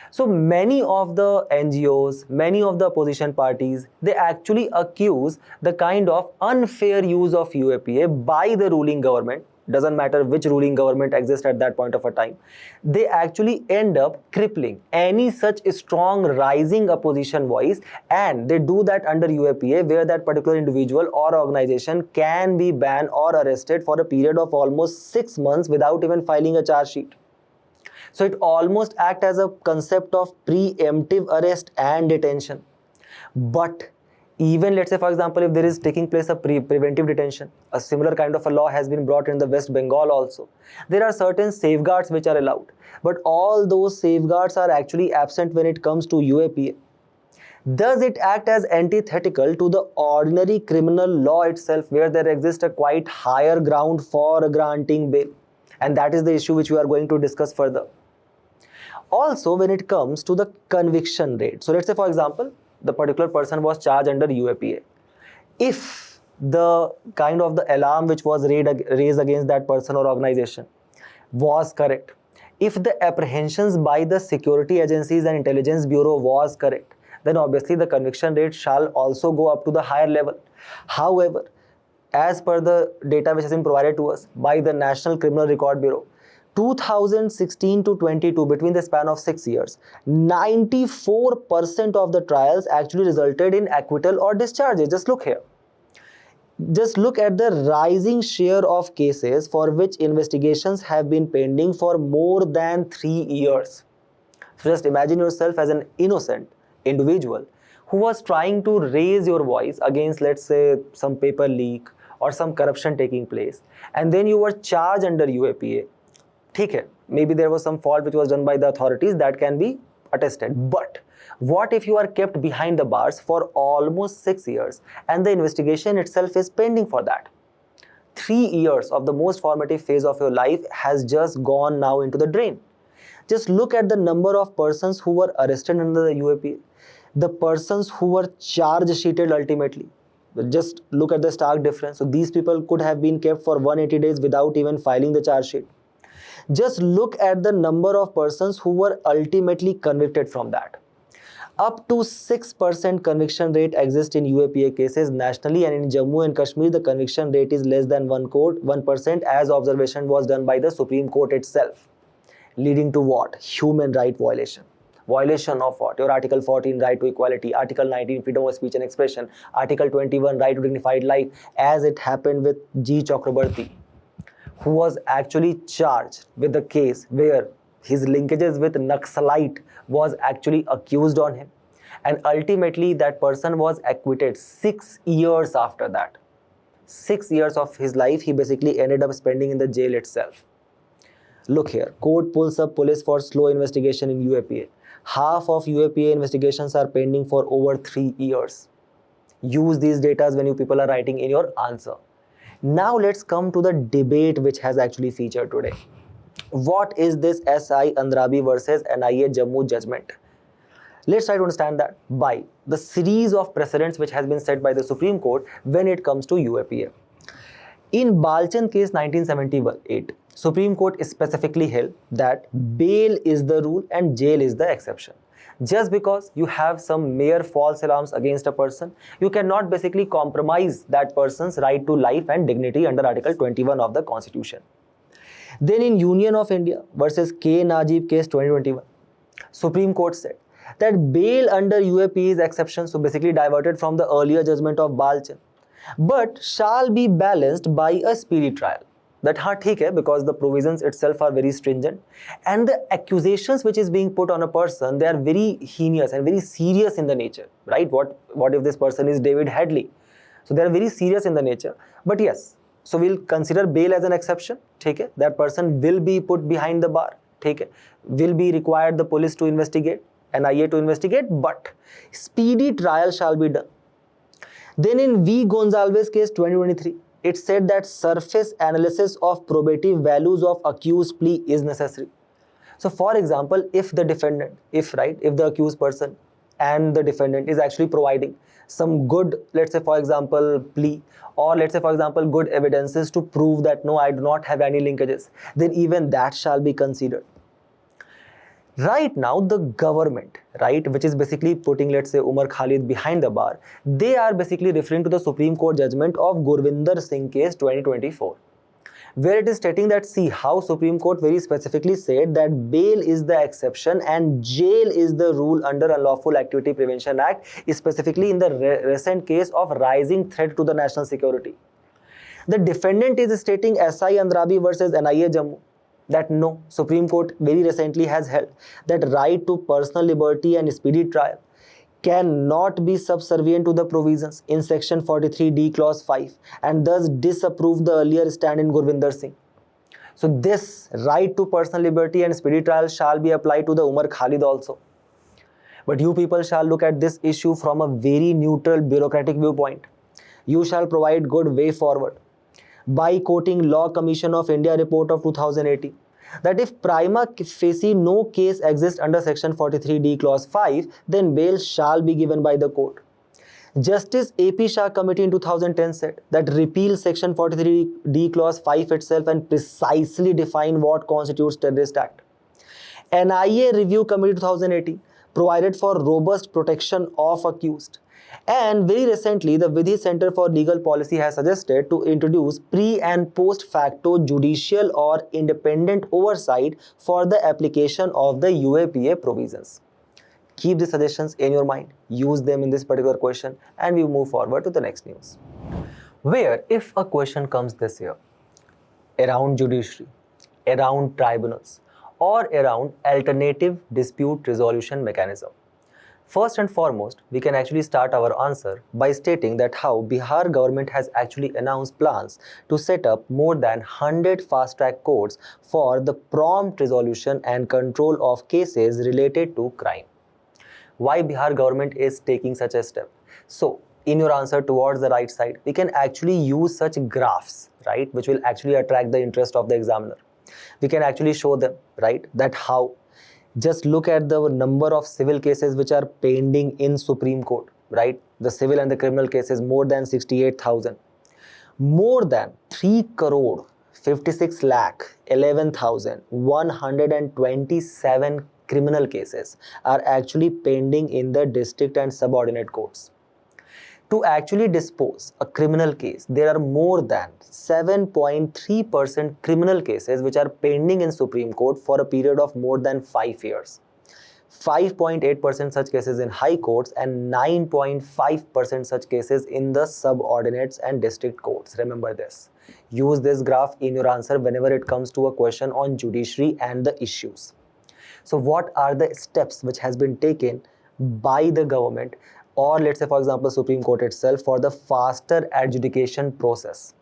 So many of the NGOs, many of the opposition parties, they actually accuse the kind of unfair use of UAPA by the ruling government. Doesn't matter which ruling government exists at that point of a time. They actually end up crippling any such strong rising opposition voice, and they do that under UAPA, where that particular individual or organization can be banned or arrested for a period of almost 6 months without even filing a charge sheet. So it almost acts as a concept of preemptive arrest and detention. But even, let's say, for example, if there is taking place a preventive detention, a similar kind of a law has been brought in the West Bengal also. There are certain safeguards which are allowed, but all those safeguards are actually absent when it comes to UAPA. Does it act as antithetical to the ordinary criminal law itself, where there exists a quite higher ground for granting bail? And that is the issue which we are going to discuss further. Also, when it comes to the conviction rate, so let's say, for example, the particular person was charged under UAPA. If the kind of the alarm which was raised against that person or organization was correct, if the apprehensions by the security agencies and intelligence bureau was correct, then obviously the conviction rate shall also go up to the higher level. However, as per the data which has been provided to us by the National Criminal Record Bureau, 2016 to 22, between the span of 6 years, 94% of the trials actually resulted in acquittal or discharges. Just look here. Just look at the rising share of cases for which investigations have been pending for more than 3 years. So just imagine yourself as an innocent individual who was trying to raise your voice against, let's say, some paper leak or some corruption taking place, and then you were charged under UAPA. Okay, maybe there was some fault which was done by the authorities that can be attested. But what if you are kept behind the bars for almost 6 years and the investigation itself is pending for that? 3 years of the most formative phase of your life has just gone now into the drain. Just look at the number of persons who were arrested under the UAPA, the persons who were charge sheeted ultimately. Just look at the stark difference. So these people could have been kept for 180 days without even filing the charge sheet. Just look at the number of persons who were ultimately convicted from that. Up to 6% conviction rate exists in UAPA cases nationally, and in Jammu and Kashmir, the conviction rate is less than 1%, as observation was done by the Supreme Court itself. Leading to what? Human right violation. Violation of what? Your Article 14, right to equality, Article 19, freedom of speech and expression, Article 21, right to dignified life, as it happened with G. Chakrabarti, who was actually charged with the case where his linkages with Naxalite was actually accused on him. And ultimately, that person was acquitted 6 years after that. 6 years of his life, he basically ended up spending in the jail itself. Look here, court pulls up police for slow investigation in UAPA. Half of UAPA investigations are pending for over 3 years. Use these data when you people are writing in your answer. Now let's come to the debate which has actually featured today. What is this SI Andrabi versus NIA Judgement? Let's try to understand that by the series of precedents which has been set by the Supreme Court when it comes to UAPA. In Balchan case 1978, Supreme Court specifically held that bail is the rule and jail is the exception. Just because you have some mere false alarms against a person, you cannot basically compromise that person's right to life and dignity under Article 21 of the Constitution. Then in Union of India versus K. Najib case 2021, Supreme Court said that bail under UAP is exception, so basically diverted from the earlier judgment of Balchan, but shall be balanced by a speedy trial. That theek hai, because the provisions itself are very stringent and the accusations which is being put on a person, they are very heinous and very serious in the nature, right? What if this person is David Hadley? So they are very serious in the nature. But yes, so we'll consider bail as an exception. Theek hai, that person will be put behind the bar. Theek hai, will be required the police to investigate, NIA to investigate, but speedy trial shall be done. Then in V. Gonzalez case 2023, it said that surface analysis of probative values of accused plea is necessary. So for example, if the defendant, if the accused person and the defendant is actually providing some good, let's say for example, plea, or let's say for example, good evidences to prove that no, I do not have any linkages, then even that shall be considered. Right now, the government, which is basically putting, let's say, Umar Khalid behind the bar, they are basically referring to the Supreme Court judgment of Gurvinder Singh case 2024, where it is stating that, see how Supreme Court very specifically said that bail is the exception and jail is the rule under Unlawful Activity Prevention Act, specifically in the recent case of rising threat to the national security. The defendant is stating SI Andrabi versus NIA Jammu, that no, Supreme Court very recently has held that right to personal liberty and speedy trial cannot be subservient to the provisions in section 43D clause 5 and thus disapprove the earlier stand in Gurvinder Singh. So this right to personal liberty and speedy trial shall be applied to the Umar Khalid also. But you people shall look at this issue from a very neutral bureaucratic viewpoint. You shall provide good way forward by quoting Law Commission of India report of 2018 that if prima facie no case exists under section 43D clause 5, then bail shall be given by the court. Justice A.P. Shah committee in 2010 said that repeal section 43D clause 5 itself and precisely define what constitutes terrorist act. NIA review committee 2018 provided for robust protection of accused. And very recently, the Vidhi Center for Legal Policy has suggested to introduce pre and post facto judicial or independent oversight for the application of the UAPA provisions. Keep the suggestions in your mind, use them in this particular question, and we move forward to the next news. Where if a question comes this year around judiciary, around tribunals, or around alternative dispute resolution mechanism, first and foremost, we can actually start our answer by stating that how Bihar government has actually announced plans to set up more than 100 fast-track courts for the prompt resolution and control of cases related to crime. Why Bihar government is taking such a step? So, in your answer towards the right side, we can actually use such graphs, which will actually attract the interest of the examiner. We can actually show them, that how. Just look at the number of civil cases which are pending in Supreme Court, The civil and the criminal cases, more than 68,000. More than 3 crore 56 lakh 11,127 criminal cases are actually pending in the district and subordinate courts. To actually dispose a criminal case, there are more than 7.3% criminal cases which are pending in Supreme Court for a period of more than 5 years. 5.8% such cases in high courts, and 9.5% such cases in the subordinates and district courts. Remember this. Use this graph in your answer whenever it comes to a question on judiciary and the issues. So what are the steps which has been taken by the government, or let's say for example Supreme Court itself, for the faster adjudication process?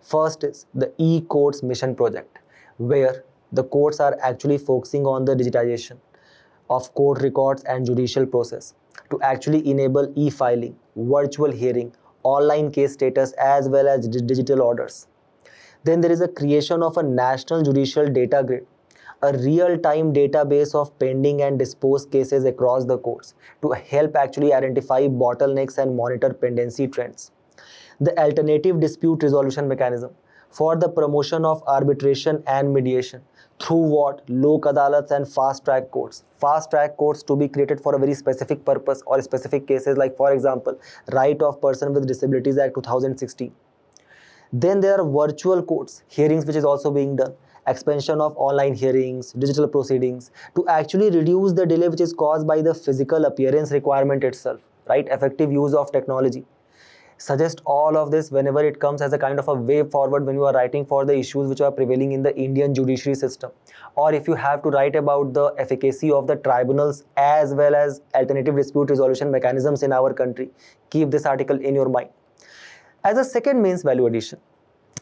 First is the e-courts mission project, where the courts are actually focusing on the digitization of court records and judicial process to actually enable e-filing, virtual hearing, online case status, as well as digital orders. Then there is a creation of a national judicial data grid, a real-time database of pending and disposed cases across the courts to help actually identify bottlenecks and monitor pendency trends. The alternative dispute resolution mechanism for the promotion of arbitration and mediation through what? Lok adalats and fast track courts. Fast track courts to be created for a very specific purpose or specific cases, like for example Right of Person with Disabilities Act 2016. Then there are virtual courts, hearings which is also being done, expansion of online hearings, digital proceedings to actually reduce the delay which is caused by the physical appearance requirement itself, right? Effective use of technology. Suggest all of this whenever it comes as a kind of a way forward when you are writing for the issues which are prevailing in the Indian judiciary system, or if you have to write about the efficacy of the tribunals as well as alternative dispute resolution mechanisms in our country. Keep this article in your mind. As a second means value addition,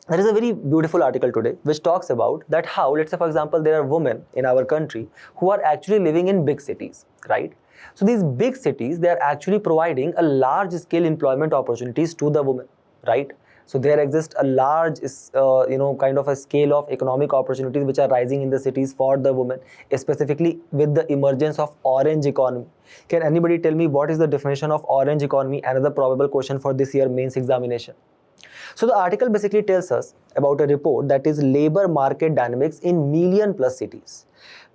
there is a very beautiful article today which talks about that how, let's say for example, there are women in our country who are actually living in big cities, right? So these big cities, they are actually providing a large scale employment opportunities to the women, right? So there exists a large, kind of a scale of economic opportunities which are rising in the cities for the women, specifically with the emergence of orange economy. Can anybody tell me what is the definition of orange economy? Another probable question for this year mains examination. So the article basically tells us about a report that is labor market dynamics in million plus cities,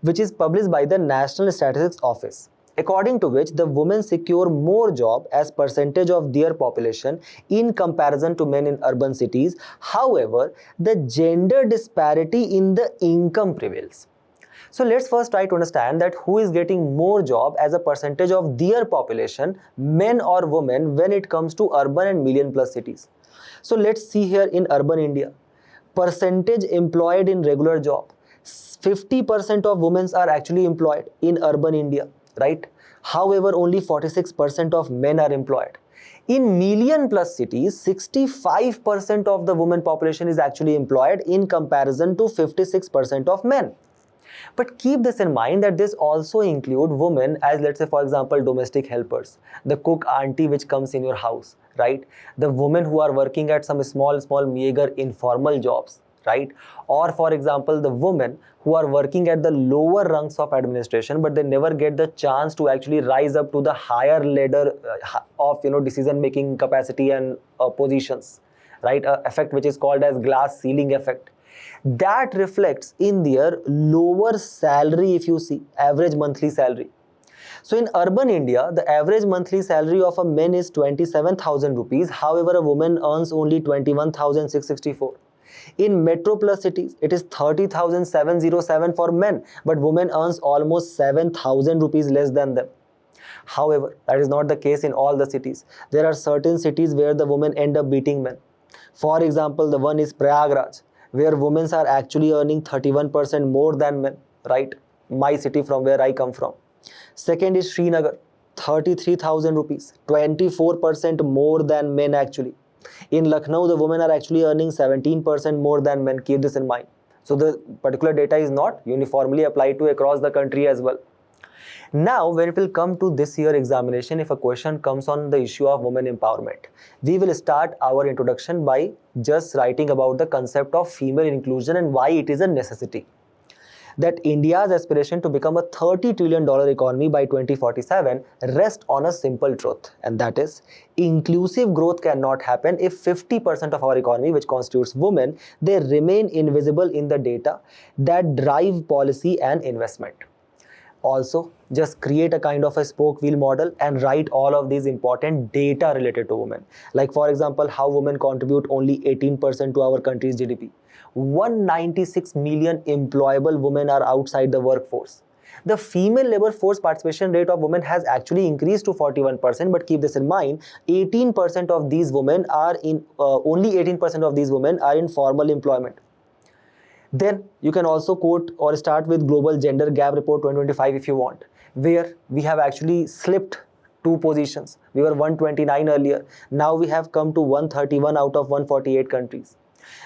which is published by the National Statistics Office, according to which the women secure more job as percentage of their population in comparison to men in urban cities. However, the gender disparity in the income prevails. So let's first try to understand that who is getting more job as a percentage of their population, men or women, when it comes to urban and million plus cities. So let's see here in urban India, percentage employed in regular job. 50% of women are actually employed in urban India, right? However, only 46% of men are employed. In million plus cities, 65% of the women population is actually employed in comparison to 56% of men. But keep this in mind that this also include women as, let's say for example, domestic helpers, the cook auntie which comes in your house, right? The women who are working at some small meager informal jobs, right? Or for example, the women who are working at the lower rungs of administration, but they never get the chance to actually rise up to the higher ladder of decision making capacity and positions, right? A effect which is called as glass ceiling effect. That reflects in their lower salary. If you see average monthly salary, so in urban India, the average monthly salary of a man is 27,000 rupees. However, a woman earns only 21,664. In metro plus cities, it is 30,707 for men, but women earns almost 7,000 rupees less than them. However, that is not the case in all the cities. There are certain cities where the women end up beating men. For example, the one is Prayagraj, where women are actually earning 31% more than men, right? My city from where I come from. Second is Srinagar, 33,000 rupees, 24% more than men actually. In Lucknow, the women are actually earning 17% more than men. Keep this in mind. So the particular data is not uniformly applied to across the country as well. Now, when it will come to this year examination, if a question comes on the issue of women empowerment, we will start our introduction by just writing about the concept of female inclusion and why it is a necessity. That India's aspiration to become a $30 trillion economy by 2047 rests on a simple truth, and that is inclusive growth cannot happen if 50% of our economy, which constitutes women, they remain invisible in the data that drive policy and investment. Also, just create a kind of a spoke wheel model and write all of these important data related to women. Like for example, how women contribute only 18% to our country's GDP. 196 million employable women are outside the workforce. The female labor force participation rate of women has actually increased to 41%, but keep this in mind, 18% of these women are in, only 18% of these women are in formal employment. Then you can also quote or start with Global Gender Gap Report 2025 if you want, where we have actually slipped 2 positions. We were 129 earlier. Now we have come to 131 out of 148 countries.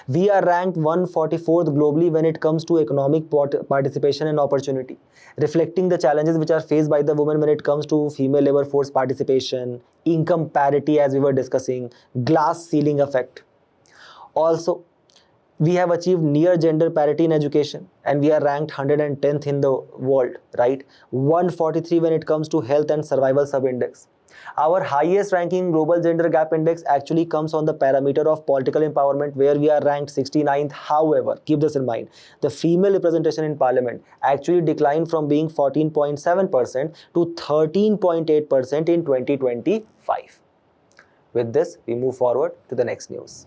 We are ranked 144th globally when it comes to economic participation and opportunity, reflecting the challenges which are faced by the women when it comes to female labor force participation, income parity as we were discussing, glass ceiling effect. Also, we have achieved near gender parity in education and we are ranked 110th in the world, right? 143 when it comes to health and survival sub-index. Our highest ranking global gender gap index actually comes on the parameter of political empowerment, where we are ranked 69th. However, keep this in mind, the female representation in parliament actually declined from being 14.7% to 13.8% in 2025. With this, we move forward to the next news,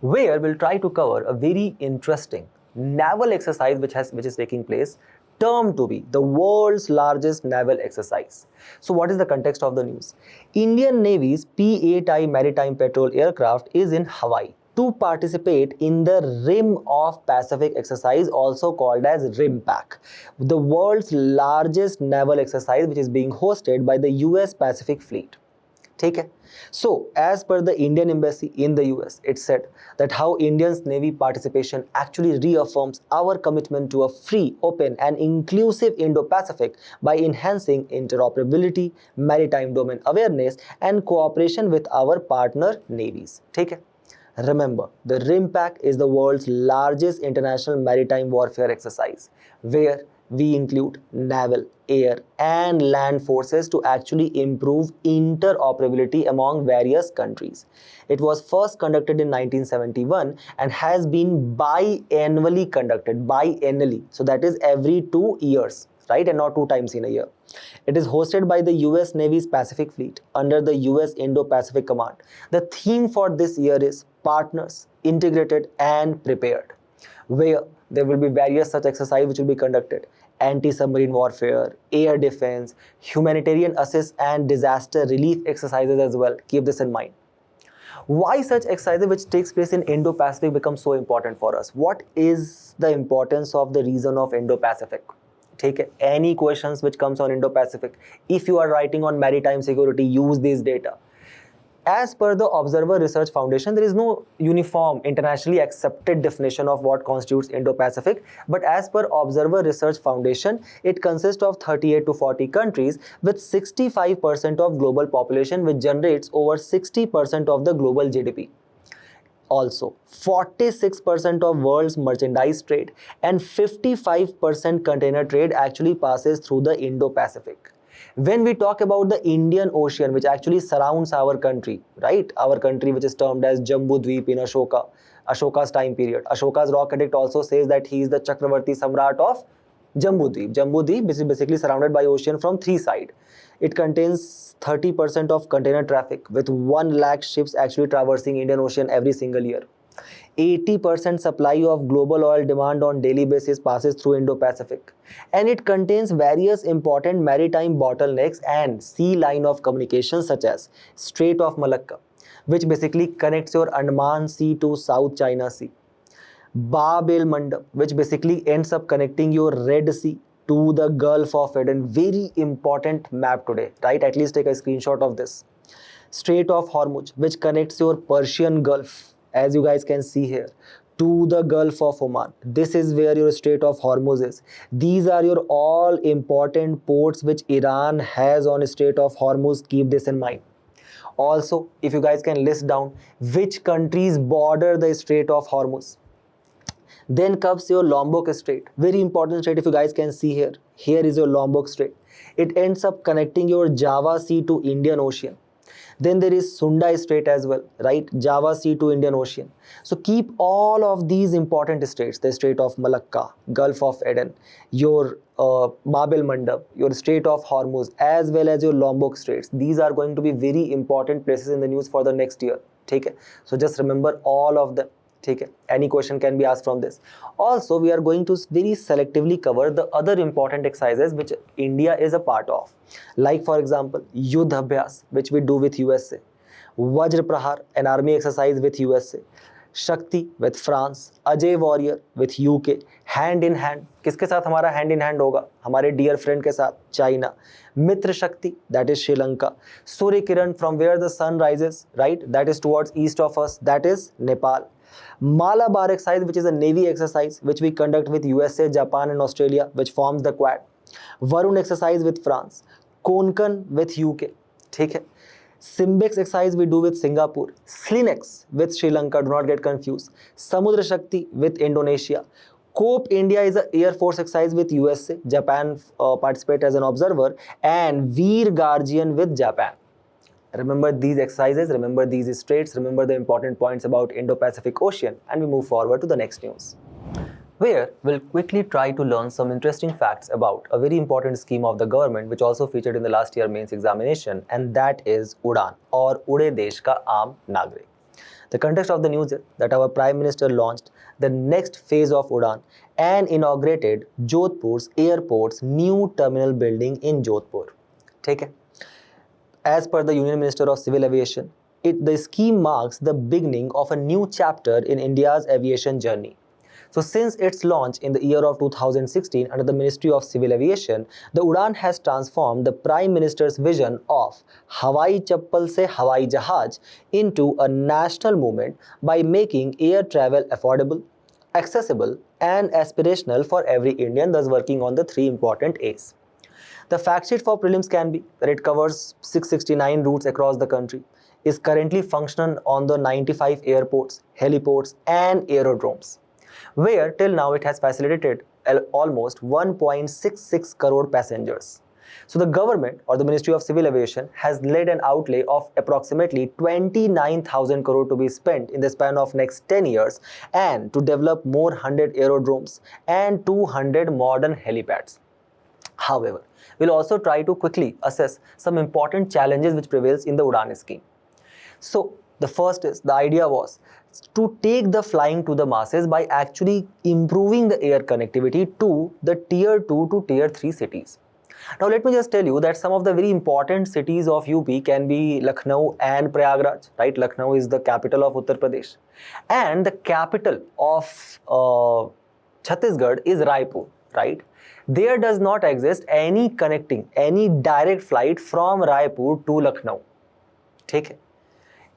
where we'll try to cover a very interesting naval exercise which is taking place, termed to be the world's largest naval exercise. So what is the context of the news? Indian Navy's P-8I maritime patrol aircraft is in Hawaii to participate in the Rim of Pacific exercise, also called as RIMPAC, the world's largest naval exercise which is being hosted by the US Pacific Fleet. Take it. So, as per the Indian Embassy in the US, it said that how India's Navy participation actually reaffirms our commitment to a free, open and inclusive Indo-Pacific by enhancing interoperability, maritime domain awareness and cooperation with our partner navies. Take it. Remember, the RIMPAC is the world's largest international maritime warfare exercise, where we include naval, air and land forces to actually improve interoperability among various countries. It was first conducted in 1971 and has been biannually conducted, biannually. So that is every 2 years, right? And not 2 times in a year. It is hosted by the US Navy's Pacific Fleet under the US Indo-Pacific Command. The theme for this year is Partners, Integrated and Prepared, where there will be various such exercises which will be conducted: anti-submarine warfare, air defense, humanitarian assist and disaster relief exercises as well. Keep this in mind. Why such exercises which takes place in Indo-Pacific become so important for us? What is the importance of the region of Indo-Pacific? Take any questions which comes on Indo-Pacific. If you are writing on maritime security, use these data. As per the Observer Research Foundation, there is no uniform internationally accepted definition of what constitutes Indo-Pacific, but as per Observer Research Foundation, it consists of 38 to 40 countries with 65% of global population, which generates over 60% of the global GDP. Also, 46% of world's merchandise trade and 55% container trade actually passes through the Indo-Pacific. When we talk about the Indian Ocean, which actually surrounds our country, right? Our country, which is termed as Jambu Dweep in Ashoka's time period. Ashoka's rock edict also says that he is the Chakravarti Samrat of Jambu Dweep. Jambu Dweep is basically surrounded by ocean from 3 sides. It contains 30% of container traffic, with 1 lakh ships actually traversing Indian Ocean every single year. 80% supply of global oil demand on daily basis passes through Indo-Pacific, and it contains various important maritime bottlenecks and sea line of communication such as Strait of Malacca, which basically connects your Andaman Sea to South China Sea, Bab el Mandab, which basically ends up connecting your Red Sea to the Gulf of Aden. Very important map today, right? At least take a screenshot of this. Strait of Hormuz, which connects your Persian Gulf, as you guys can see here, to the Gulf of Oman. This is where your Strait of Hormuz is. These are your all important ports which Iran has on Strait of Hormuz. Keep this in mind. Also, if you guys can list down which countries border the Strait of Hormuz. Then comes your Lombok Strait. Very important strait, if you guys can see here. Here is your Lombok Strait. It ends up connecting your Java Sea to Indian Ocean. Then there is Sunda Strait as well, right? Java Sea to Indian Ocean. So keep all of these important straits, the Strait of Malacca, Gulf of Aden, your Bab el Mandab, your Strait of Hormuz, as well as your Lombok Straits. These are going to be very important places in the news for the next year. Take it. So just remember all of them. ठीक है, any question can be asked from this. Also we are going to very selectively cover the other important exercises which India is a part of, like for example Yuddha Abhyas, which we do with USA, Vajra Prahar, an army exercise with USA, शक्ति with France, Ajay warrior with UK, hand in hand, किसके साथ हमारा hand in hand होगा, हमारे dear friend के साथ, China, Mitra Shakti that is Sri Lanka, Surya Kiran from where the sun rises, right, that is towards east of us, that is Nepal, Malabar exercise, which is a navy exercise which we conduct with USA, Japan and Australia, which forms the Quad, Varun exercise with France, Konkan with UK, ठीक है, Simbex exercise we do with Singapore, Slinex with Sri Lanka, do not get confused, Samudra Shakti with Indonesia, COPE India is a Air Force exercise with USA, Japan participate as an observer, and Veer Guardian with Japan. Remember these exercises, remember these straits, remember the important points about Indo-Pacific Ocean, and we move forward to the next news, where we'll quickly try to learn some interesting facts about a very important scheme of the government which also featured in the last year mains examination, and that is UDAN, or Ude Desh Ka Aam Nagrik. The context of the news is that our Prime Minister launched the next phase of UDAN and inaugurated Jodhpur's airport's new terminal building in Jodhpur. ठीक है? As per the Union Minister of Civil Aviation, the scheme marks the beginning of a new chapter in India's aviation journey. So since its launch in the year of 2016 under the Ministry of Civil Aviation, the UDAN has transformed the Prime Minister's vision of Hawai Chappal se Hawai Jahaj into a national movement by making air travel affordable, accessible and aspirational for every Indian, thus working on the three important A's. The fact sheet for prelims can be that it covers 669 routes across the country, is currently functional on the 95 airports, heliports and aerodromes, where till now it has facilitated almost 1.66 crore passengers. So the government or the Ministry of Civil Aviation has led an outlay of approximately 29,000 crore to be spent in the span of next 10 years and to develop more 100 aerodromes and 200 modern helipads. However, we'll also try to quickly assess some important challenges which prevails in the UDAN scheme. So the first is, the idea was to take the flying to the masses by actually improving the air connectivity to the tier 2 to tier 3 cities. Now let me just tell you that some of the very important cities of UP can be Lucknow and Prayagraj, right? Lucknow is the capital of Uttar Pradesh and the capital of Chhattisgarh is Raipur, right? There does not exist any direct flight from Raipur to Lucknow. ठीक है?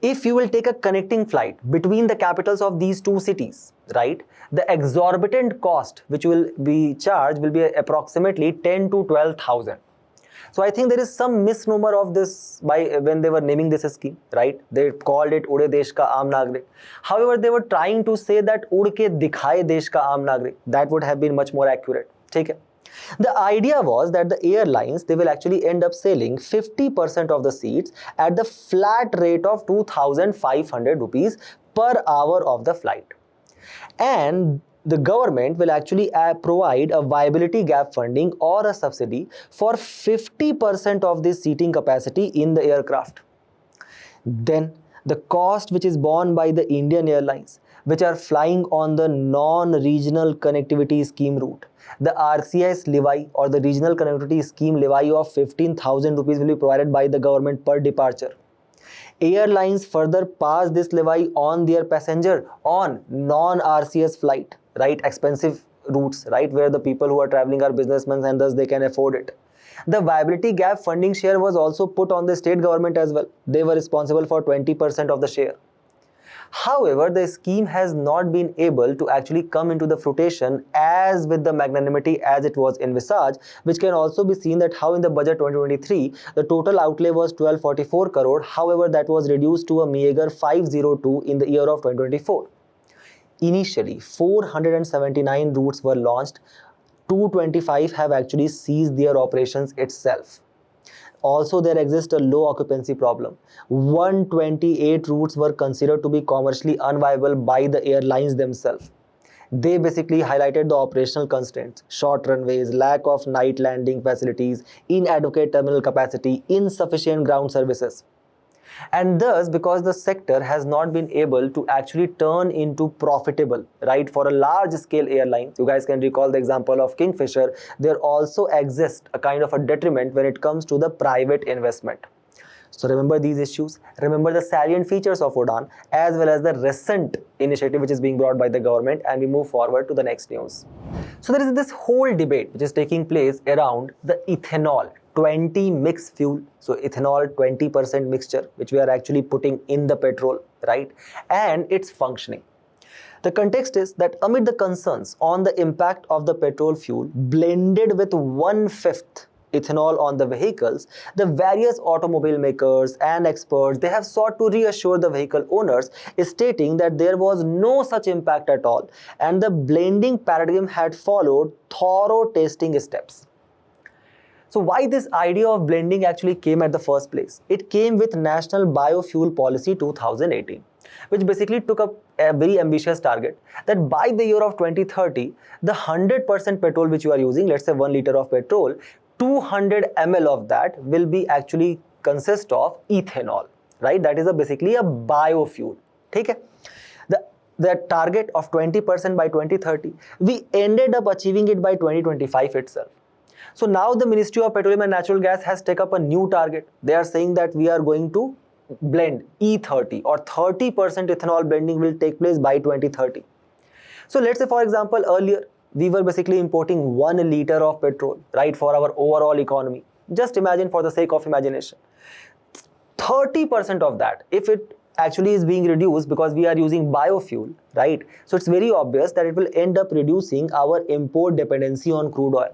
If you will take a connecting flight between the capitals of these two cities, right, the exorbitant cost which will be charged will be approximately 10 to 12,000. So I think there is some misnomer of this by when they were naming this scheme, right? They called it Ude Desh Ka Aam Nagrik. However, they were trying to say that Ud ke Dikhaye Desh Ka Aam Nagrik. That would have been much more accurate. ठीक है? The idea was that the airlines, they will actually end up selling 50% of the seats at the flat rate of 2,500 rupees per hour of the flight. And the government will actually provide a viability gap funding or a subsidy for 50% of this seating capacity in the aircraft. Then the cost which is borne by the Indian airlines which are flying on the non-regional connectivity scheme route, the RCS levy or the regional connectivity scheme levy of 15,000 rupees will be provided by the government per departure. Airlines further pass this levy on their passenger on non-RCS flight, right, expensive routes, right, where the people who are traveling are businessmen and thus they can afford it. The viability gap funding share was also put on the state government as well. They were responsible for 20% of the share. However, the scheme has not been able to actually come into the fruition as with the magnanimity as it was envisaged, which can also be seen that how in the budget 2023, the total outlay was 1244 crore. However, that was reduced to a meager 502 in the year of 2024. Initially, 479 routes were launched. 225 have actually ceased their operations itself. Also, there exists a low occupancy problem. 128 routes were considered to be commercially unviable by the airlines themselves. They basically highlighted the operational constraints, short runways, lack of night landing facilities, inadequate terminal capacity, insufficient ground services. And thus, because the sector has not been able to actually turn into profitable, right, for a large scale airline, you guys can recall the example of Kingfisher, there also exists a kind of a detriment when it comes to the private investment. So remember these issues, remember the salient features of UDAN as well as the recent initiative which is being brought by the government, and we move forward to the next news. So there is this whole debate which is taking place around the ethanol 20 mix fuel. So ethanol 20% mixture which we are actually putting in the petrol, right, and its functioning. The context is that amid the concerns on the impact of the petrol fuel blended with 1/5 ethanol on the vehicles, the various automobile makers and experts, they have sought to reassure the vehicle owners, stating that there was no such impact at all and the blending paradigm had followed thorough testing steps. So why this idea of blending actually came at the first place? It came with National Biofuel Policy 2018, which basically took up a very ambitious target that by the year of 2030, the 100% petrol which you are using, let's say 1 liter of petrol, 200 ml of that will be actually consist of ethanol, right? That is basically a biofuel. Okay? The target of 20% by 2030, we ended up achieving it by 2025 itself. So now the Ministry of Petroleum and Natural Gas has taken up a new target. They are saying that we are going to blend E30 or 30% ethanol blending will take place by 2030. So let's say, for example, earlier we were basically importing 1 liter of petrol, right, for our overall economy. Just imagine, for the sake of imagination, 30% of that, if it actually is being reduced because we are using biofuel, right, so it's very obvious that it will end up reducing our import dependency on crude oil.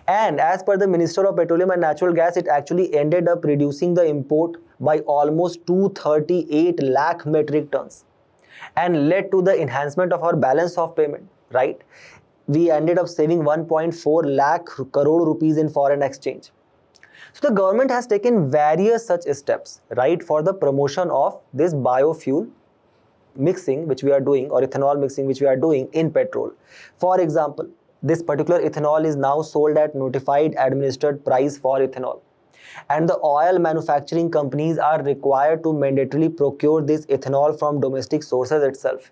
And as per the Minister of Petroleum and Natural Gas, it actually ended up reducing the import by almost 238 lakh metric tons and led to the enhancement of our balance of payment, right? We ended up saving 1.4 lakh crore rupees in foreign exchange. So the government has taken various such steps, right, for the promotion of this biofuel mixing which we are doing, or ethanol mixing which we are doing in petrol. For example, this particular ethanol is now sold at notified administered price for ethanol, and the oil manufacturing companies are required to mandatorily procure this ethanol from domestic sources itself.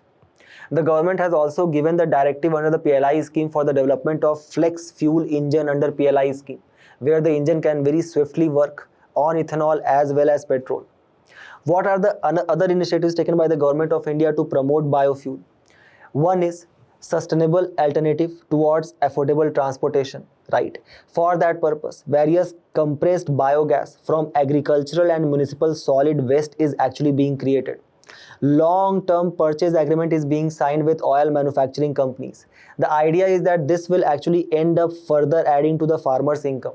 The government has also given the directive under the PLI scheme for the development of flex fuel engine under PLI scheme, where the engine can very swiftly work on ethanol as well as petrol. What are the other initiatives taken by the government of India to promote biofuel? One is sustainable alternative towards affordable transportation, right? For that purpose, various compressed biogas from agricultural and municipal solid waste is actually being created. Long-term purchase agreement is being signed with oil manufacturing companies. The idea is that this will actually end up further adding to the farmers' income.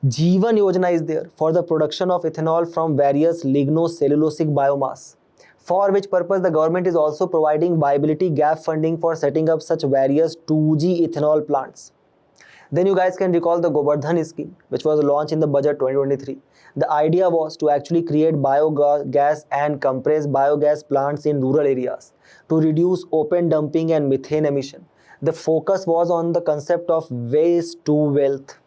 Jeevan Yojana is there for the production of ethanol from various lignocellulosic biomass, for which purpose the government is also providing viability gap funding for setting up such various 2G ethanol plants. Then you guys can recall the Govardhan scheme, which was launched in the budget 2023. The idea was to actually create biogas and compressed biogas plants in rural areas to reduce open dumping and methane emission. The focus was on the concept of waste to wealth.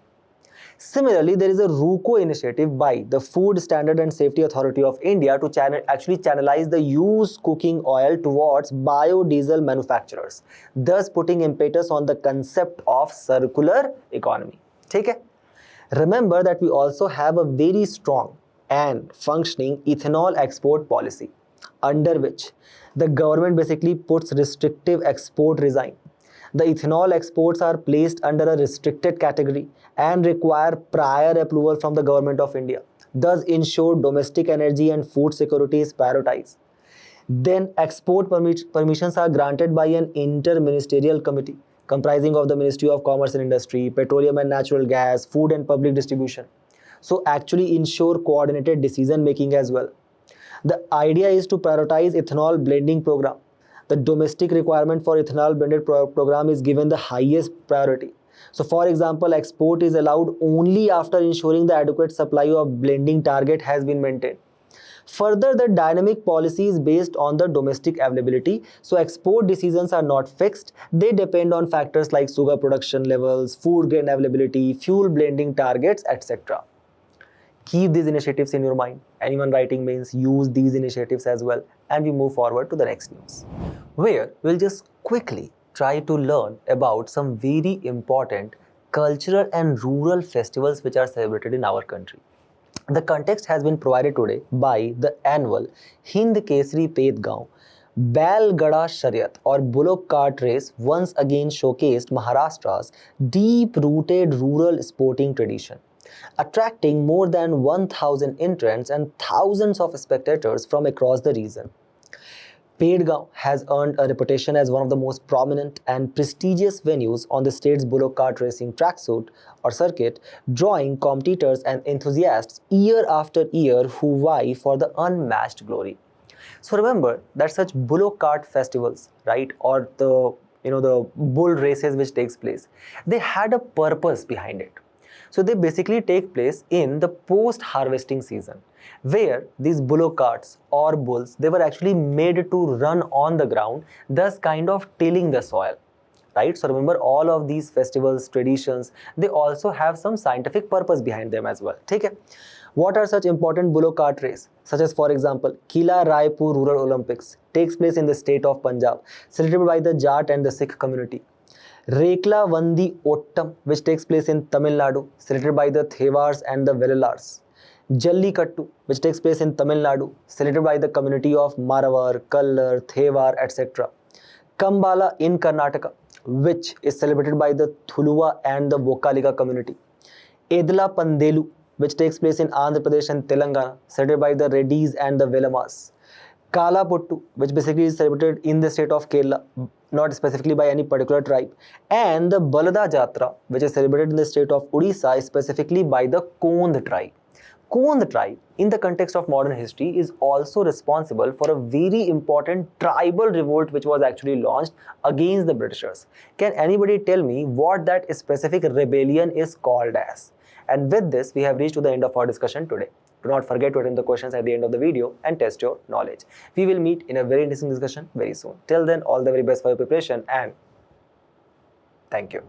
Similarly, there is a RUCO initiative by the Food Standard and Safety Authority of India to channelize the used cooking oil towards biodiesel manufacturers, thus putting impetus on the concept of circular economy. Okay? Remember that we also have a very strong and functioning ethanol export policy, under which the government basically puts restrictive export regime. The ethanol exports are placed under a restricted category and require prior approval from the Government of India. Thus ensure domestic energy and food security is prioritized. Then export permissions are granted by an inter-ministerial committee comprising of the Ministry of Commerce and Industry, Petroleum and Natural Gas, Food and Public Distribution. So actually ensure coordinated decision making as well. The idea is to prioritize ethanol blending program. The domestic requirement for ethanol blended program is given the highest priority. So for example, export is allowed only after ensuring the adequate supply of blending target has been maintained. Further, the dynamic policy is based on the domestic availability. So export decisions are not fixed. They depend on factors like sugar production levels, food grain availability, fuel blending targets, etc. Keep these initiatives in your mind. Anyone writing mails, use these initiatives as well. And we move forward to the next news, where we'll just quickly try to learn about some very important cultural and rural festivals which are celebrated in our country. The context has been provided today by the annual Hind Kesari Pedgaon Bailgada Sharyat or bullock cart race once again showcased Maharashtra's deep-rooted rural sporting tradition, attracting more than 1,000 entrants and thousands of spectators from across the region. Pedgaon has earned a reputation as one of the most prominent and prestigious venues on the state's bullock cart racing tracksuit or circuit, drawing competitors and enthusiasts year after year who vie for the unmatched glory. So remember that such bullock cart festivals, right, or the bull races which takes place, they had a purpose behind it. So they basically take place in the post-harvesting season, where these bullock carts or bulls, they were actually made to run on the ground, thus kind of tilling the soil. Right? So remember, all of these festivals, traditions, they also have some scientific purpose behind them as well. Okay? What are such important bullock cart race? Such as, for example, Kila Raipur Rural Olympics takes place in the state of Punjab, celebrated by the Jat and the Sikh community. Rekla Vandi Ottam, which takes place in Tamil Nadu, celebrated by the Thevars and the Velalars. Jallikattu, which takes place in Tamil Nadu, celebrated by the community of Maravar, Kallar, Thevar, etc. Kambala in Karnataka, which is celebrated by the Thuluva and the Vokalika community. Edla Pandelu, which takes place in Andhra Pradesh and Telangana, celebrated by the Reddys and the Velamas. Kala Puttu, which basically is celebrated in the state of Kerala, not specifically by any particular tribe. And the Balada Jatra, which is celebrated in the state of Odisha, specifically by the Kondh tribe. Kondh tribe, in the context of modern history, is also responsible for a very important tribal revolt which was actually launched against the Britishers. Can anybody tell me what that specific rebellion is called as? And with this, we have reached to the end of our discussion today. Do not forget to attempt the questions at the end of the video and test your knowledge. We will meet in a very interesting discussion very soon. Till then, all the very best for your preparation and thank you.